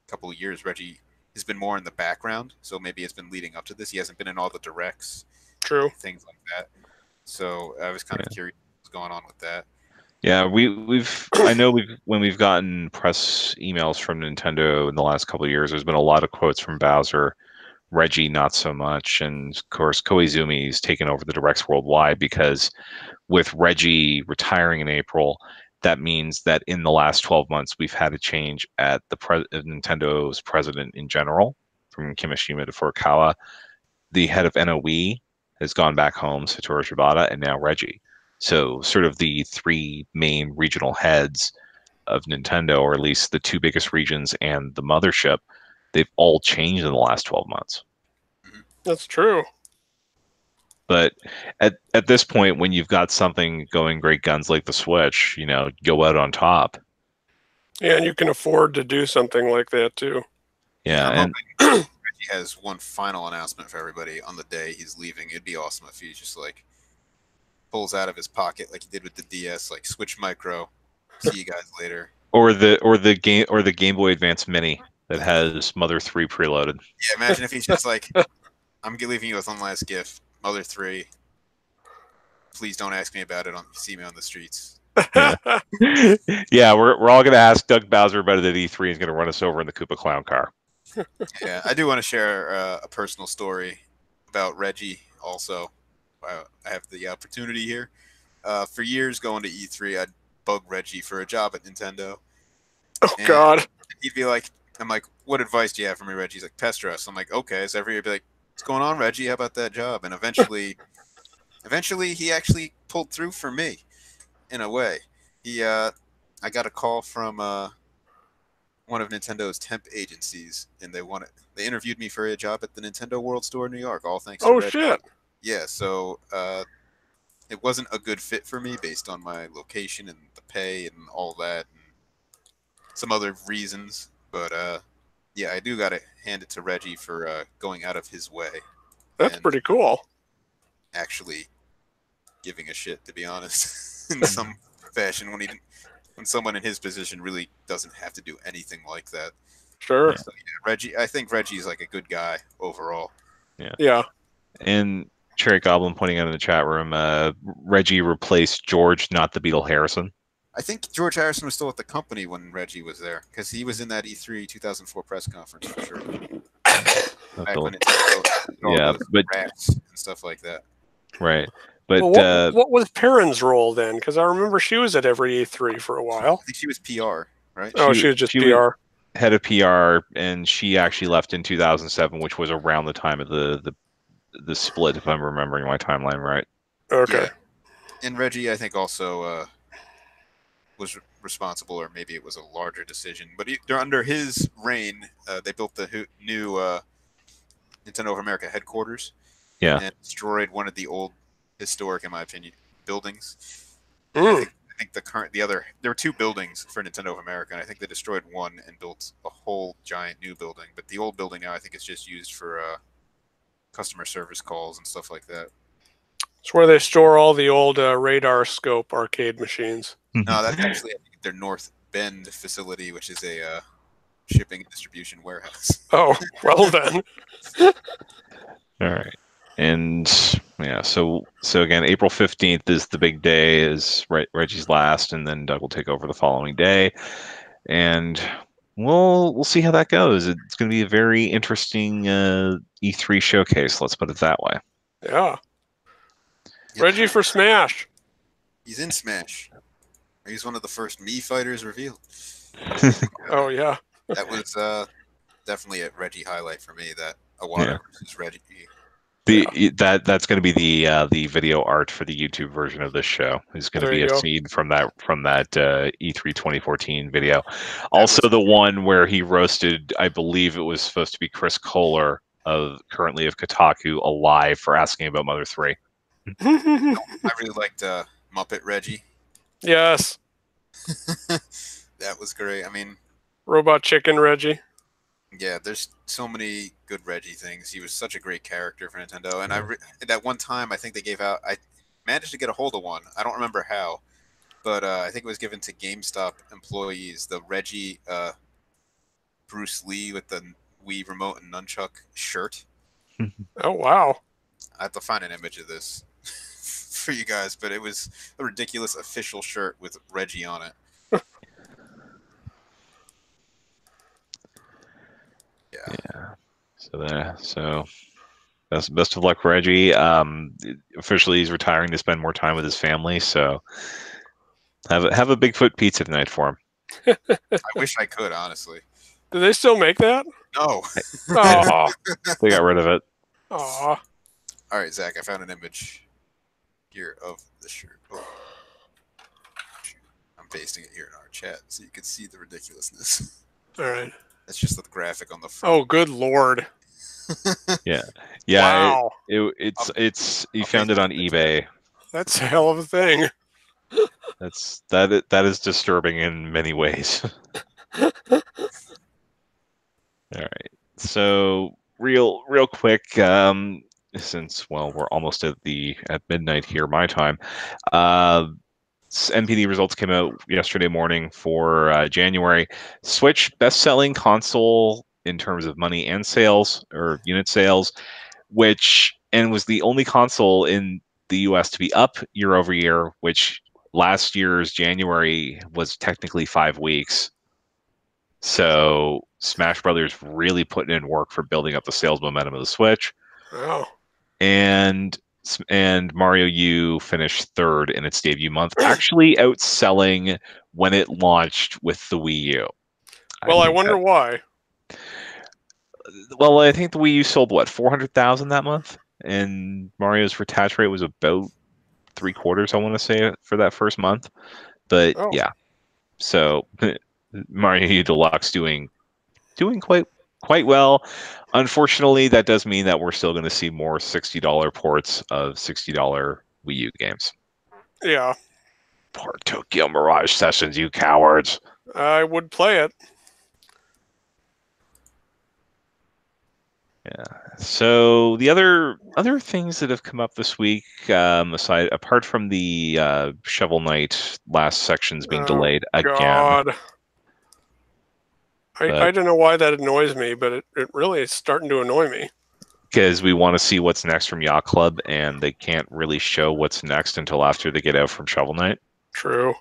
couple of years, Reggie has been more in the background. So maybe it's been leading up to this. He hasn't been in all the directs. True. Things like that. So I was kind of curious what's going on with that. Yeah, when we've gotten press emails from Nintendo in the last couple of years, there's been a lot of quotes from Bowser. Reggie, not so much. And of course, Koizumi's taken over the directs worldwide because with Reggie retiring in April, that means that in the last 12 months, we've had a change at the Nintendo's president in general, from Kimishima to Furukawa. The head of NOE has gone back home, Satoru Shibata, and now Reggie. So sort of the three main regional heads of Nintendo, or at least the two biggest regions and the mothership, they've all changed in the last 12 months. That's true. But at this point, when you've got something going great guns like the Switch, go out on top. Yeah, and you can afford to do something like that too. Yeah, and Reggie has one final announcement for everybody on the day he's leaving. It'd be awesome if he just pulls out of his pocket like he did with the DS, like Switch Micro. See you guys later. Or the Game Boy Advance Mini that has Mother 3 preloaded. Yeah, imagine if he's just like, I'm leaving you with one last gift, Mother 3. Please don't ask me about it. See me on the streets. Yeah, we're all gonna ask Doug Bowser about it at E3. He's gonna run us over in the Koopa Clown car. Yeah, I do want to share a personal story about Reggie. Also, I have the opportunity here. For years going to E3, I'd bug Reggie for a job at Nintendo. Oh, God. He'd be like, I'm like, what advice do you have for me, Reggie? He's like, pester us. I'm like, okay. So every year he'd be like, what's going on, Reggie? How about that job? And eventually he actually pulled through for me in a way. I got a call from one of Nintendo's temp agencies, and they interviewed me for a job at the Nintendo World Store in New York, all thanks to Reggie. Shit. Yeah, so it wasn't a good fit for me based on my location and the pay and all that. And some other reasons, but yeah, I do gotta hand it to Reggie for going out of his way. That's pretty cool. Actually giving a shit, to be honest, in some fashion when someone in his position really doesn't have to do anything like that. Sure. So, yeah, Reggie, I think Reggie's like a good guy overall. Yeah. And Cherry Goblin pointing out in the chat room, Reggie replaced George, not the Beetle Harrison. I think George Harrison was still at the company when Reggie was there, because he was in that E3 2004 press conference for sure. Back when it but rats and stuff like that. Right. But well, what was Perrin's role then? Because I remember she was at every E3 for a while. I think she was PR, right? Oh, she was just PR. Head of PR, and she actually left in 2007, which was around the time of the split, if I'm remembering my timeline right. Okay. Yeah. And Reggie, I think, also was responsible, or maybe it was a larger decision. But under his reign, they built the new Nintendo of America headquarters. Yeah. And destroyed one of the old, historic, in my opinion, buildings. Mm. I think there were two buildings for Nintendo of America, and I think they destroyed one and built a whole giant new building. But the old building now, I think, is just used for customer service calls and stuff like that. It's where they store all the old radar scope arcade machines. No, that's actually their North Bend facility, which is a shipping and distribution warehouse. Oh, well then. All right. And yeah, so again, April 15th is the big day, is Reggie's last, and then Doug will take over the following day. And we'll see how that goes. It's going to be a very interesting E3 showcase, let's put it that way. Yeah. Yep. Reggie for Smash. He's in Smash. He's one of the first Mii fighters revealed. Oh, yeah. That was definitely a Reggie highlight for me, that Iwata versus Reggie. That's going to be the video art for the YouTube version of this show. Is going to be a scene from that E3 2014 video. Also, the one where he roasted, I believe it was supposed to be Chris Kohler currently of Kotaku, alive for asking about Mother 3. I really liked Muppet Reggie. Yes. That was great. I mean, Robot Chicken Reggie. Yeah, there's so many good Reggie things. He was such a great character for Nintendo. And that one time, I think they gave out... I managed to get a hold of one. I don't remember how. But I think it was given to GameStop employees. The Reggie Bruce Lee with the Wii Remote and Nunchuck shirt. Oh, wow. I have to find an image of this for you guys. But it was a ridiculous official shirt with Reggie on it. Yeah. So best of luck, Reggie. Officially, he's retiring to spend more time with his family. So have a Bigfoot pizza tonight for him. I wish I could, honestly. Do they still make that? No. Oh. They got rid of it. Aw. All right, Zach. I found an image here of the shirt. Oh. I'm pasting it here in our chat so you can see the ridiculousness. All right. That's just the graphic on the front. Oh, good Lord. Yeah. Wow. It's you found it on eBay. That's a hell of a thing. That is disturbing in many ways. All right. So real quick, since we're almost at midnight here, my time. NPD results came out yesterday morning for January. Switch best-selling console in terms of money and sales, or unit sales, and was the only console in the US to be up year over year, which last year's January was technically 5 weeks. So Smash Brothers really putting in work for building up the sales momentum of the Switch. Oh. And Mario U finished third in its debut month, actually outselling when it launched with the Wii U. Well, I wonder why. Well, I think the Wii U sold, 400,000 that month? And Mario's attach rate was about 3/4, I want to say, for that first month. But yeah. So Mario U Deluxe doing quite well. Unfortunately, that does mean that we're still going to see more $60 ports of $60 Wii U games. Yeah. Poor Tokyo Mirage Sessions, you cowards. I would play it. Yeah. So the other things that have come up this week, apart from the Shovel Knight last sections being delayed again. God. I don't know why that annoys me, but it really is starting to annoy me. Because we want to see what's next from Yacht Club, and they can't really show what's next until after they get out from Shovel Knight. True.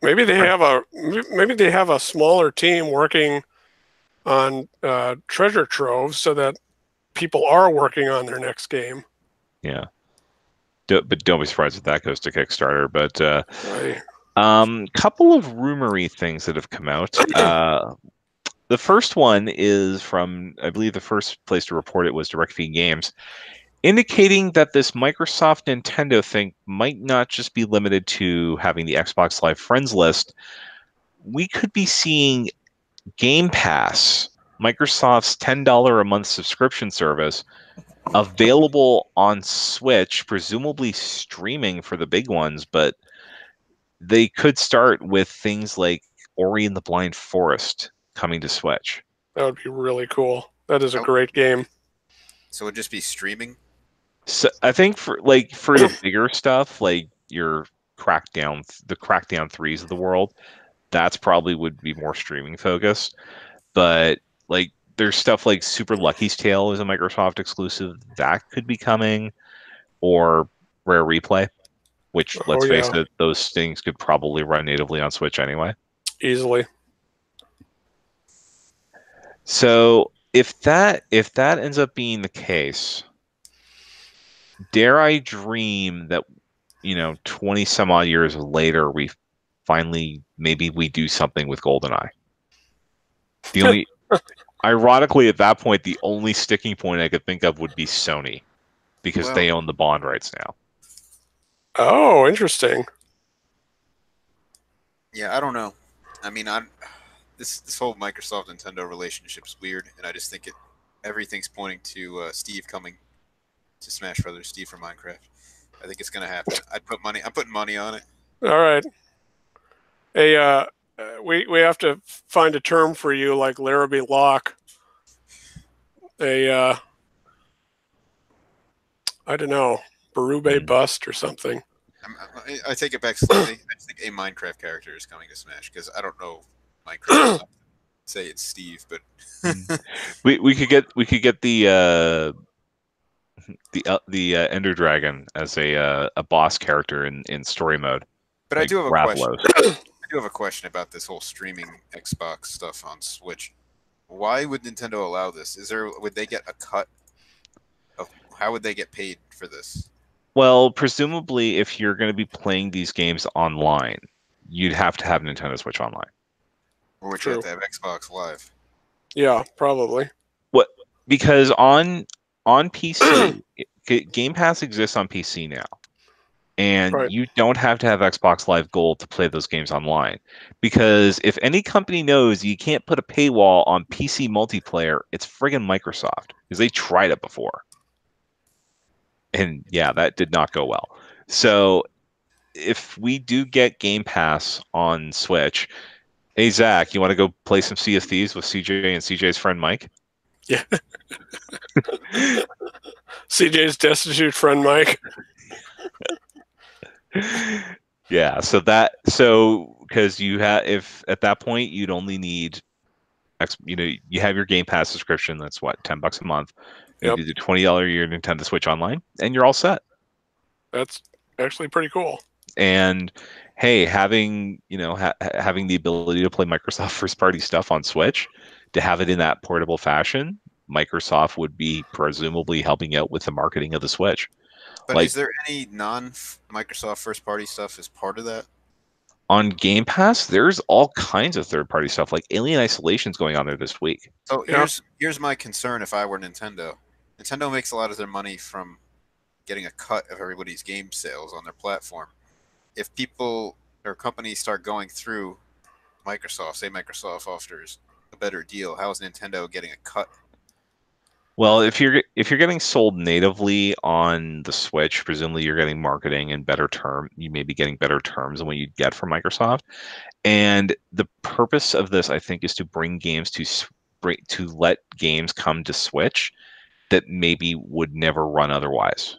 Maybe they have a smaller team working on treasure troves so that people are working on their next game. Yeah. But don't be surprised if that goes to Kickstarter. But couple of rumory things that have come out. The first one is from, I believe the first place to report it was DirectV Games, indicating that this Microsoft Nintendo thing might not just be limited to having the Xbox Live friends list. We could be seeing Game Pass, Microsoft's $10 a month subscription service, available on Switch, presumably streaming for the big ones, but they could start with things like Ori and the Blind Forest coming to Switch. That would be really cool. That is a great game. So it would just be streaming? So I think for the bigger stuff, like your Crackdown 3s of the world, that's probably would be more streaming focused. But like there's stuff like Super Lucky's Tale is a Microsoft exclusive that could be coming, or Rare Replay, which let's face it, those things could probably run natively on Switch anyway. Easily. So if that ends up being the case, dare I dream that 20 some odd years later we finally maybe we do something with GoldenEye. The only ironically at that point the only sticking point I could think of would be Sony, because they own the Bond rights now. Oh, interesting. Yeah, I don't know. I mean, this whole Microsoft Nintendo relationship is weird, and I just think everything's pointing to Steve coming to Smash Brothers. Steve from Minecraft. I think it's gonna happen. I'm putting money on it. All right. Hey, we have to find a term for you, like Larrabee Locke. I don't know, Berube bust or something. I take it back slightly. I think a Minecraft character is coming to Smash, because I don't know Minecraft. Say it's Steve, but we could get the Ender Dragon as a boss character in story mode. But I do have a question. I do have a question about this whole streaming Xbox stuff on Switch. Why would Nintendo allow this? Would they get a cut of how would they get paid for this? Well, presumably, if you're going to be playing these games online, you'd have to have Nintendo Switch Online. Or would you have to have Xbox Live? Yeah, probably. What? Because on PC, Game Pass exists on PC now. And you don't have to have Xbox Live Gold to play those games online. Because if any company knows you can't put a paywall on PC multiplayer, it's friggin' Microsoft. Because they tried it before. And yeah, that did not go well. So if we do get Game Pass on Switch, hey, Zach, you want to go play some Sea of Thieves with CJ and CJ's friend Mike? Yeah. CJ's destitute friend Mike. Yeah, so because if at that point you'd only need you have your Game Pass subscription, that's what, $10 a month. You do the $20 a year Nintendo Switch Online, and you're all set. That's actually pretty cool. And hey, having having the ability to play Microsoft first party stuff on Switch, to have it in that portable fashion, Microsoft would be presumably helping out with the marketing of the Switch. But is there any non-Microsoft first-party stuff as part of that? On Game Pass, there's all kinds of third-party stuff, like Alien Isolation's going on there this week. So here's my concern if I were Nintendo. Nintendo makes a lot of their money from getting a cut of everybody's game sales on their platform. If people or companies start going through Microsoft, say Microsoft offers a better deal, how is Nintendo getting a cut? Well, if you're getting sold natively on the Switch, presumably you're getting marketing and better term. You may be getting better terms than what you'd get from Microsoft. And the purpose of this, I think, is to bring games to let games come to Switch that maybe would never run otherwise.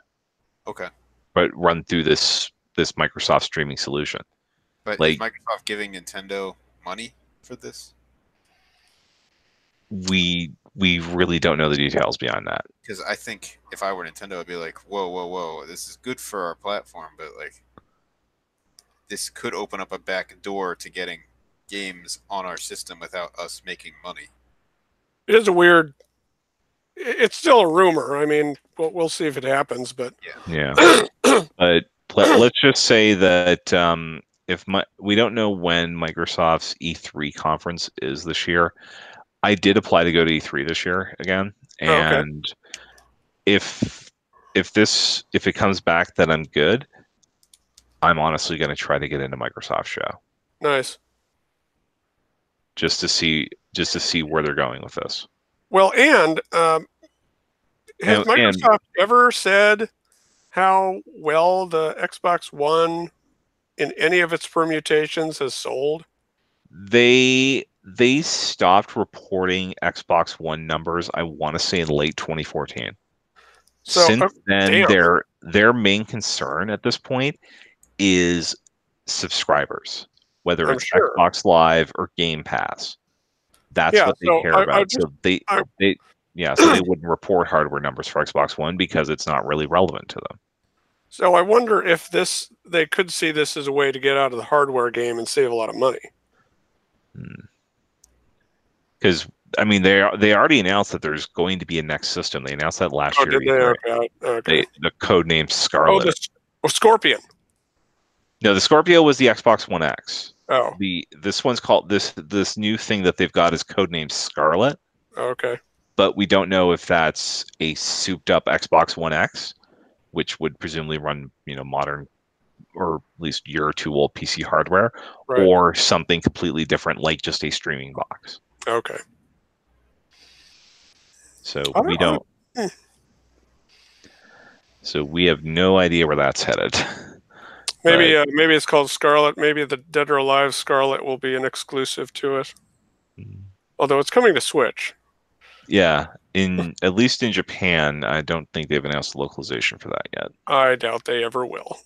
Okay. But run through this Microsoft streaming solution. But is Microsoft giving Nintendo money for this? We really don't know the details beyond that. Because I think if I were Nintendo, I'd be like, whoa, whoa, whoa, this is good for our platform, but like, this could open up a back door to getting games on our system without us making money. It is a weird. It's still a rumor. I mean, we'll see if it happens, but yeah. But let's just say that we don't know when Microsoft's E3 conference is this year. I did apply to go to E3 this year again, and if it comes back that I'm good, I'm honestly going to try to get into Microsoft show. Nice. Just to see where they're going with this. Well, and has Microsoft ever said how well the Xbox One in any of its permutations has sold? They stopped reporting Xbox One numbers, I want to say in late 2014. So, since then, their main concern at this point is subscribers, whether it's Xbox Live or Game Pass. That's what they care about. So they wouldn't report hardware numbers for Xbox One because it's not really relevant to them. So I wonder if they could see this as a way to get out of the hardware game and save a lot of money. Because I mean, they already announced that there's going to be a next system. They announced that last year. Did they? Okay. The code name Scarlet. Scorpion. No, the Scorpio was the Xbox One X. Oh. This one's called this new thing that they've got is codenamed Scarlet. Okay. But we don't know if that's a souped up Xbox One X, which would presumably run, modern or at least year or two old PC hardware, or something completely different, like just a streaming box. Okay. So we don't. So we have no idea where that's headed. Maybe it's called Scarlet. Maybe the Dead or Alive Scarlet will be an exclusive to it. Although it's coming to Switch. Yeah, at least in Japan, I don't think they've announced the localization for that yet. I doubt they ever will.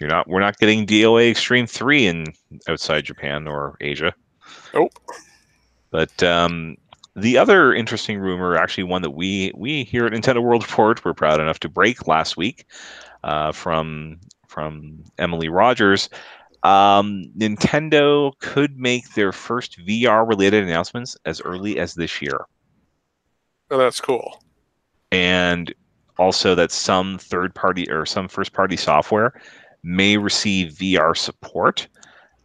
We're not getting DOA Extreme 3 outside Japan or Asia. Nope. But the other interesting rumor, actually one that we here at Nintendo World Report were proud enough to break last week, from Emily Rogers, Nintendo could make their first VR-related announcements as early as this year. Oh, that's cool. And also that some third-party or some first-party software may receive VR support.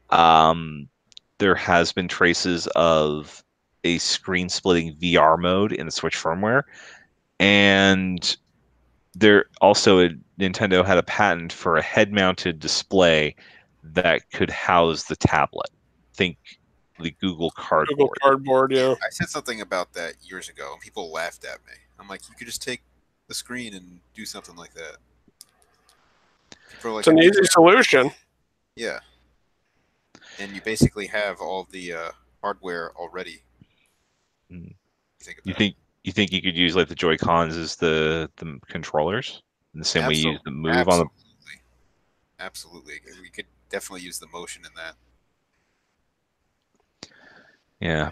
There has been traces of a screen-splitting VR mode in the Switch firmware, and there also Nintendo had a patent for a head-mounted display that could house the tablet. Think the Google Cardboard. Google Cardboard, yeah. I said something about that years ago, and people laughed at me. I'm like, you could just take the screen and do something like that. It's an easy solution. Yeah. And you basically have all the hardware already. You think you could use like the Joy-Cons as the controllers in the same way you use the Move on the... Absolutely. We could definitely use the motion in that. Yeah.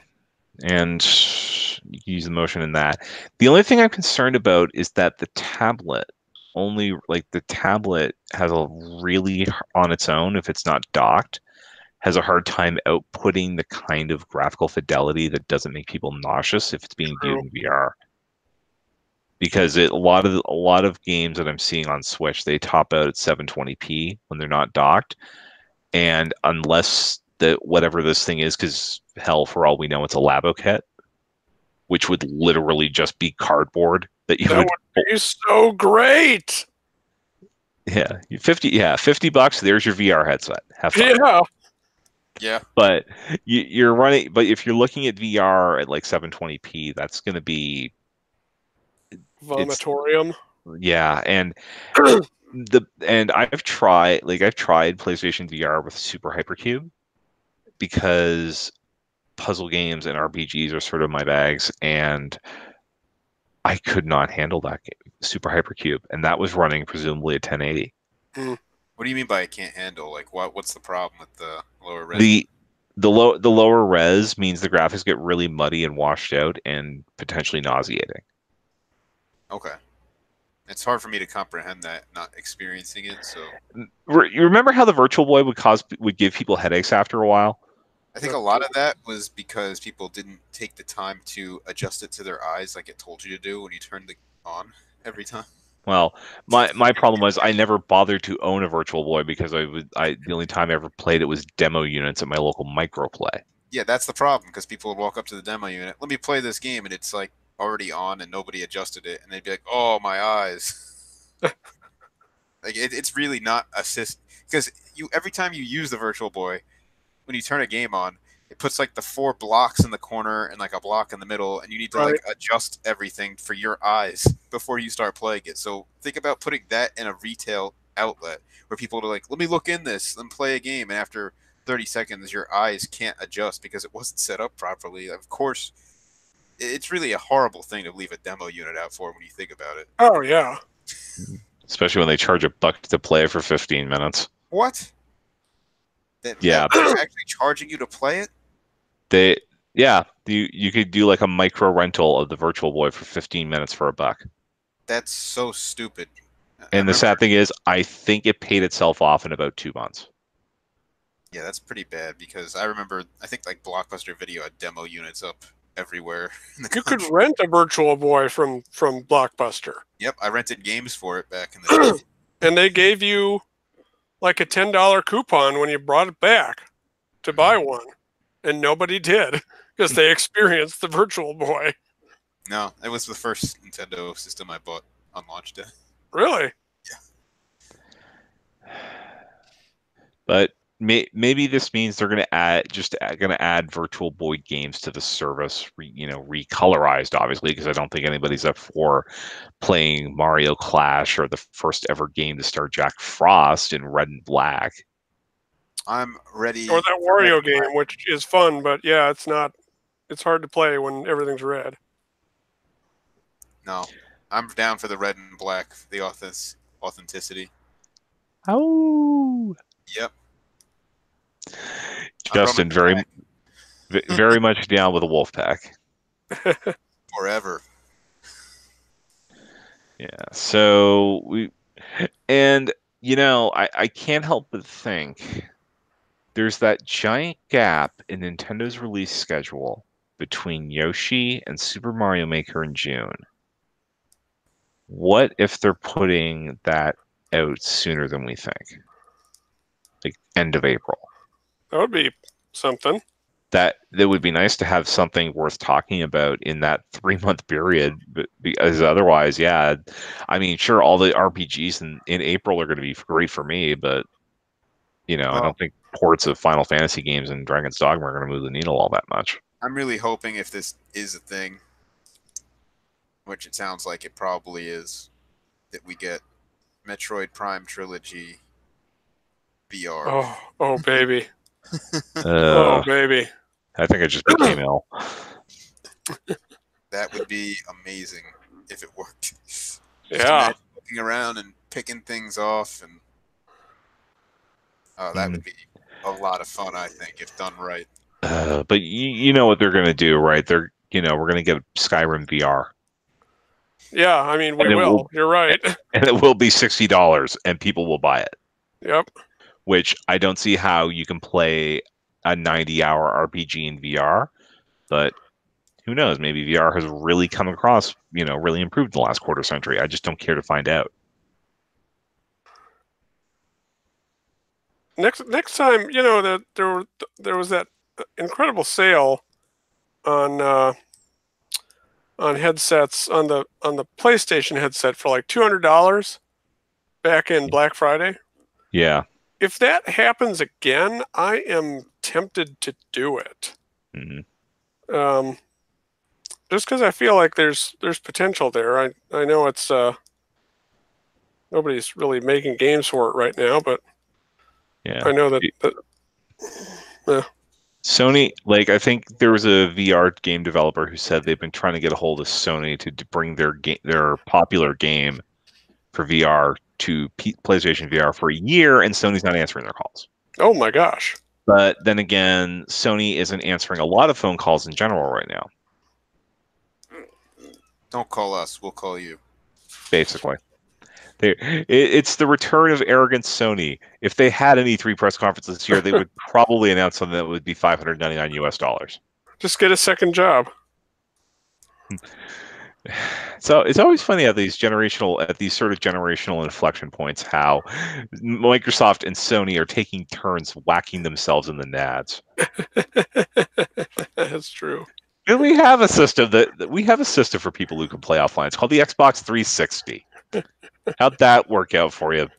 And you can use the motion in that. The only thing I'm concerned about is that the tablet has a really, on its own, if it's not docked, has a hard time outputting the kind of graphical fidelity that doesn't make people nauseous if it's being viewed in VR. Because a lot of games that I'm seeing on Switch, they top out at 720p when they're not docked, and unless whatever this thing is, because hell, for all we know, it's a Labo kit, which would literally just be cardboard that would be so great. Yeah, $50. There's your VR headset. Have fun. Yeah. But you're running. But if you're looking at VR at like 720p, that's going to be Vomitorium. Yeah, and I've tried PlayStation VR with Super Hypercube because puzzle games and RPGs are sort of my bags, and I could not handle that game, Super Hypercube, and that was running presumably at 1080. What do you mean by it can't handle? Like, what's the problem with the lower res? The lower res means the graphics get really muddy and washed out and potentially nauseating. Okay. It's hard for me to comprehend that, not experiencing it. So you remember how the Virtual Boy would give people headaches after a while? I think a lot of that was because people didn't take the time to adjust it to their eyes like it told you to do when you turned it on every time. Well, my problem was I never bothered to own a Virtual Boy because the only time I ever played it was demo units at my local Microplay. Yeah, that's the problem, because people would walk up to the demo unit, let me play this game, and it's like already on and nobody adjusted it, and they'd be like, oh, my eyes. Like it's really not assist, because every time you use the Virtual Boy, when you turn a game on, it puts like the 4 blocks in the corner and like a block in the middle, and you need to like adjust everything for your eyes before you start playing it. So think about putting that in a retail outlet where people are like, let me look in this and play a game, and after 30 seconds your eyes can't adjust because it wasn't set up properly. Of course, it's really a horrible thing to leave a demo unit out for when you think about it. Oh yeah. Especially when they charge $1 to play for 15 minutes. What? Yeah. They're actually charging you to play it? You could do like a micro rental of the Virtual Boy for 15 minutes for $1. That's so stupid. And the sad thing is, I think it paid itself off in about 2 months. Yeah, that's pretty bad, because I think like Blockbuster Video had demo units up everywhere. You could rent a Virtual Boy from Blockbuster. Yep, I rented games for it back in the day. And they gave you like a $10 coupon when you brought it back to buy one. And nobody did because they experienced the Virtual Boy. No, it was the first Nintendo system I bought on launch day. Really? Yeah. But maybe this means they're going to add Virtual Boy games to the service, recolorized, obviously, because I don't think anybody's up for playing Mario Clash or the first ever game to star Jack Frost in red and black. I'm ready. Or that Wario game, which is fun, but yeah, it's hard to play when everything's red. No, I'm down for the red and black, the authenticity. Oh. Yep. Justin, very much down with a wolf pack. Forever. Yeah. So I can't help but think there's that giant gap in Nintendo's release schedule between Yoshi and Super Mario Maker in June. What if they're putting that out sooner than we think? Like end of April. That would be something. That would be nice to have something worth talking about in that 3-month period, because otherwise, yeah, I mean, sure, all the RPGs in April are going to be great for me, but I don't think ports of Final Fantasy games and Dragon's Dogma are going to move the needle all that much. I'm really hoping, if this is a thing, which it sounds like it probably is, that we get Metroid Prime Trilogy VR. Oh baby. Oh baby. I think I just became ill. That would be amazing if it worked. Yeah. Looking around and picking things off, and that would be a lot of fun, I think, if done right. But you know what they're going to do, right? We're going to get Skyrim VR. Yeah, I mean, we will. You're right. And it will be $60, and people will buy it. Yep. Which I don't see how you can play a 90-hour RPG in VR, but who knows? Maybe VR has really come across, really improved in the last quarter century. I just don't care to find out. Next time, that there was that incredible sale on headsets on the PlayStation headset for like $200 back in Black Friday. Yeah. If that happens again, I am tempted to do it. Mm-hmm. just because I feel like there's potential there. I know it's nobody's really making games for it right now, but yeah, I know that Sony, like, I think there was a VR game developer who said they've been trying to get a hold of Sony to bring their popular game for VR to PlayStation VR for a year, and Sony's not answering their calls. Oh my gosh. But then again, Sony isn't answering a lot of phone calls in general right now. Don't call us, we'll call you. Basically. It's the return of arrogant Sony. If they had an E3 press conference this year, they would probably announce something that would be $599. Just get a second job. So it's always funny at these sort of generational inflection points how Microsoft and Sony are taking turns whacking themselves in the nads. That's true. And we have a system for people who can play offline. It's called the Xbox 360. How'd that work out for you?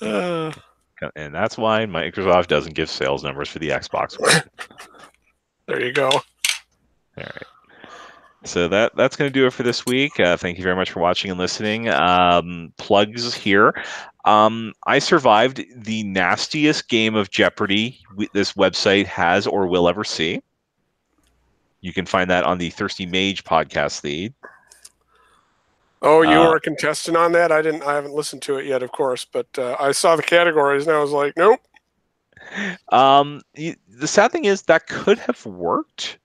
And that's why Microsoft doesn't give sales numbers for the Xbox One. There you go. All right. So that's going to do it for this week. Thank you very much for watching and listening. Plugs here. I survived the nastiest game of Jeopardy this website has or will ever see. You can find that on the Thirsty Mage podcast feed. Oh, you were a contestant on that? I haven't listened to it yet, of course, but I saw the categories and I was like, nope. The sad thing is that could have worked.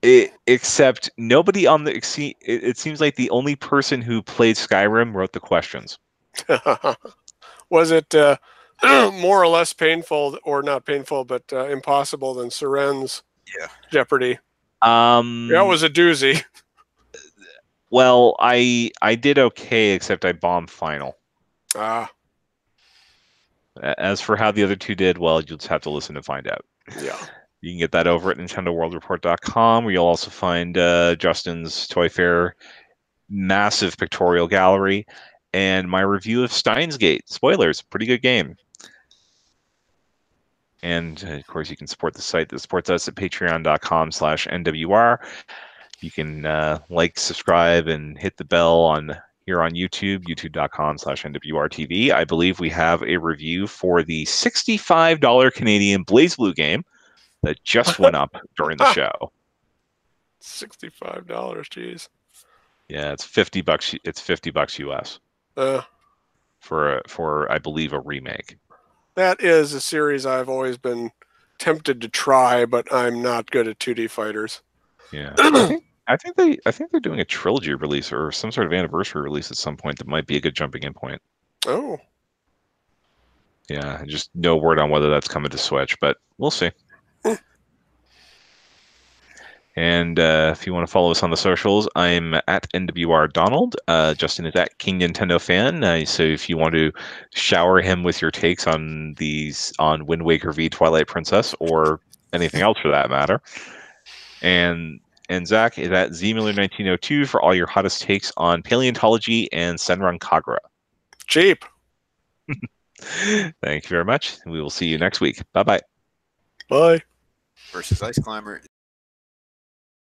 Except nobody on the... It seems like the only person who played Skyrim wrote the questions. Was it more or less painful, or not painful, but impossible than Seren's Jeopardy? That was a doozy. Well, I did okay, except I bombed final. As for how the other two did, well, you'll just have to listen to find out. Yeah. You can get that over at NintendoWorldReport.com, where you'll also find Justin's Toy Fair massive pictorial gallery and my review of Steins Gate. Spoilers, pretty good game. And, of course, you can support the site that supports us at patreon.com/NWR. You can like, subscribe, and hit the bell here on YouTube, youtube.com/NWRTV. I believe we have a review for the $65 Canadian BlazBlue game that just went up during the show. $65, geez. Yeah, it's $50. It's $50 US. For I believe a remake. That is a series I've always been tempted to try, but I'm not good at 2D fighters. Yeah, I think they're doing a trilogy release or some sort of anniversary release at some point that might be a good jumping in point. Oh. Yeah, just no word on whether that's coming to Switch, but we'll see. And if you want to follow us on the socials, I'm at NWR Donald. Justin is at King Nintendo Fan. So if you want to shower him with your takes on Wind Waker v Twilight Princess or anything else for that matter. And Zach is at ZMiller1902 for all your hottest takes on paleontology and Senran Kagura. Cheap. Thank you very much. We will see you next week. Bye-bye. Bye. Versus Ice Climber